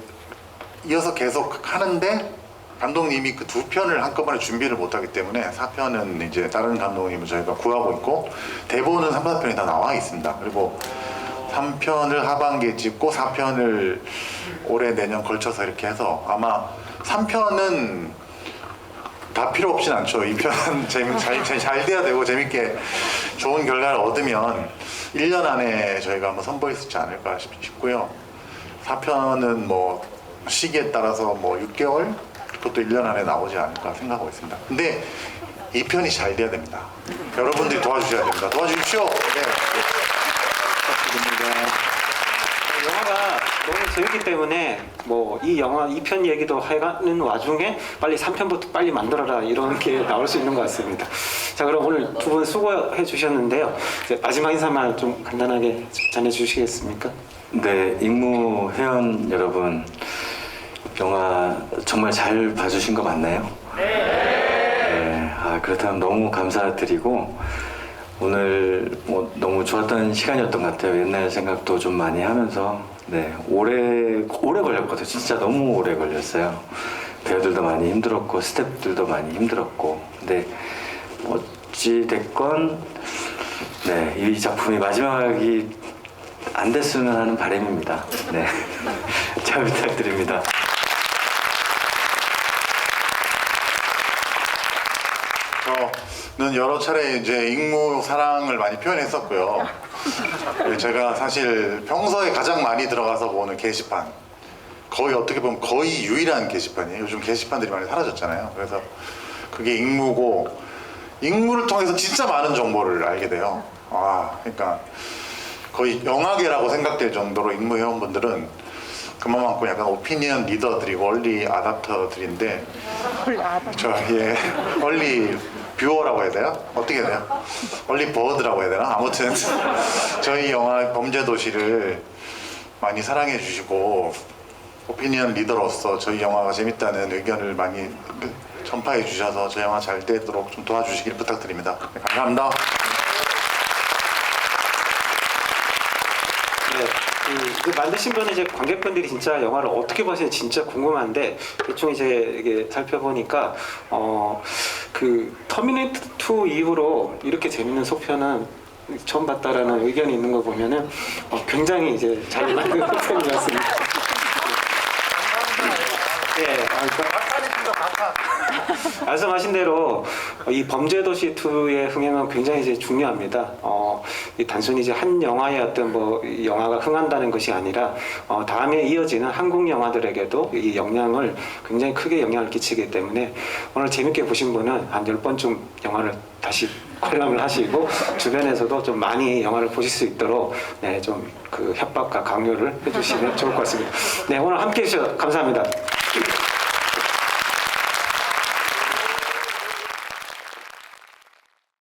이어서 계속 하는데 감독님이 그 2편을 한꺼번에 준비를 못하기 때문에 4편은 이제 다른 감독님을 저희가 구하고 있고, 대본은 3, 4편이 다 나와 있습니다. 그리고 3편을 하반기에 찍고 4편을 올해 내년 걸쳐서 이렇게 해서 아마 3편은 다 필요 없진 않죠. 2편은 잘 돼야 되고 재밌게 좋은 결과를 얻으면 1년 안에 저희가 한번 선보일 수 있지 않을까 싶고요. 4편은 뭐 시기에 따라서 뭐 6개월? 그것도 1년 안에 나오지 않을까 생각하고 있습니다. 근데 2편이 잘 돼야 됩니다. 여러분들이 도와주셔야 됩니다. 도와주십시오. 네. 영화가 너무 재밌기 때문에 뭐 이 영화 2편 얘기도 하는 와중에 빨리 3편부터 빨리 만들어라 이런 게 나올 수 있는 것 같습니다. 자, 그럼 오늘 두 분 수고해 주셨는데요. 이제 마지막 인사만 좀 간단하게 전해 주시겠습니까? 네, 익무 회원 여러분, 영화 정말 잘 봐주신 거 맞나요? 네. 그렇다면 너무 감사드리고, 오늘 뭐 너무 좋았던 시간이었던 것 같아요. 옛날 생각도 좀 많이 하면서, 네, 오래 걸렸거든요. 진짜 너무 오래 걸렸어요. 배우들도 많이 힘들었고 스태프들도 많이 힘들었고, 근데 어찌 됐건 네, 이 작품이 마지막이 안 됐으면 하는 바람입니다. 네, 잘 부탁드립니다. 저는 여러 차례 이제 익무 사랑을 많이 표현했었고요. 제가 사실 평소에 가장 많이 들어가서 보는 게시판, 거의 어떻게 보면 거의 유일한 게시판이에요. 요즘 게시판들이 많이 사라졌잖아요. 그래서 그게 익무고, 익무를 통해서 진짜 많은 정보를 알게 돼요. 그러니까 거의 영화계라고 생각될 정도로 익무 회원분들은 그만큼 약간 오피니언 리더들이고 얼리 아답터들인데, 얼리 뷰어라고 해야 되나? 어떻게 해야 돼요? 얼리 버드라고 해야 되나? 아무튼 저희 영화 범죄도시를 많이 사랑해 주시고 오피니언 리더로서 저희 영화가 재밌다는 의견을 많이 전파해 주셔서 저희 영화 잘 되도록 좀 도와주시길 부탁드립니다. 네, 감사합니다. 네, 그 만드신 분은 이제 관객분들이 진짜 영화를 어떻게 보시는지 진짜 궁금한데, 대충 이제 이게 살펴보니까 그 터미네이터 2 이후로 이렇게 재밌는 속편은 처음 봤다라는 의견이 있는 거 보면은 굉장히 이제 잘 만든 속편인 것 같습니다. 네, 말씀하신 대로 이 범죄도시 2의 흥행은 굉장히 이제 중요합니다. 이 단순히 이제 한 영화의 어떤 뭐 영화가 흥한다는 것이 아니라 다음에 이어지는 한국 영화들에게도 이 영향을 굉장히 크게 영향을 끼치기 때문에 오늘 재밌게 보신 분은 한 10번쯤 영화를 다시 관람을 하시고 주변에서도 좀 많이 영화를 보실 수 있도록 네, 좀 그 협박과 강요를 해주시면 좋을 것 같습니다. 네, 오늘 함께 해주셔서 감사합니다.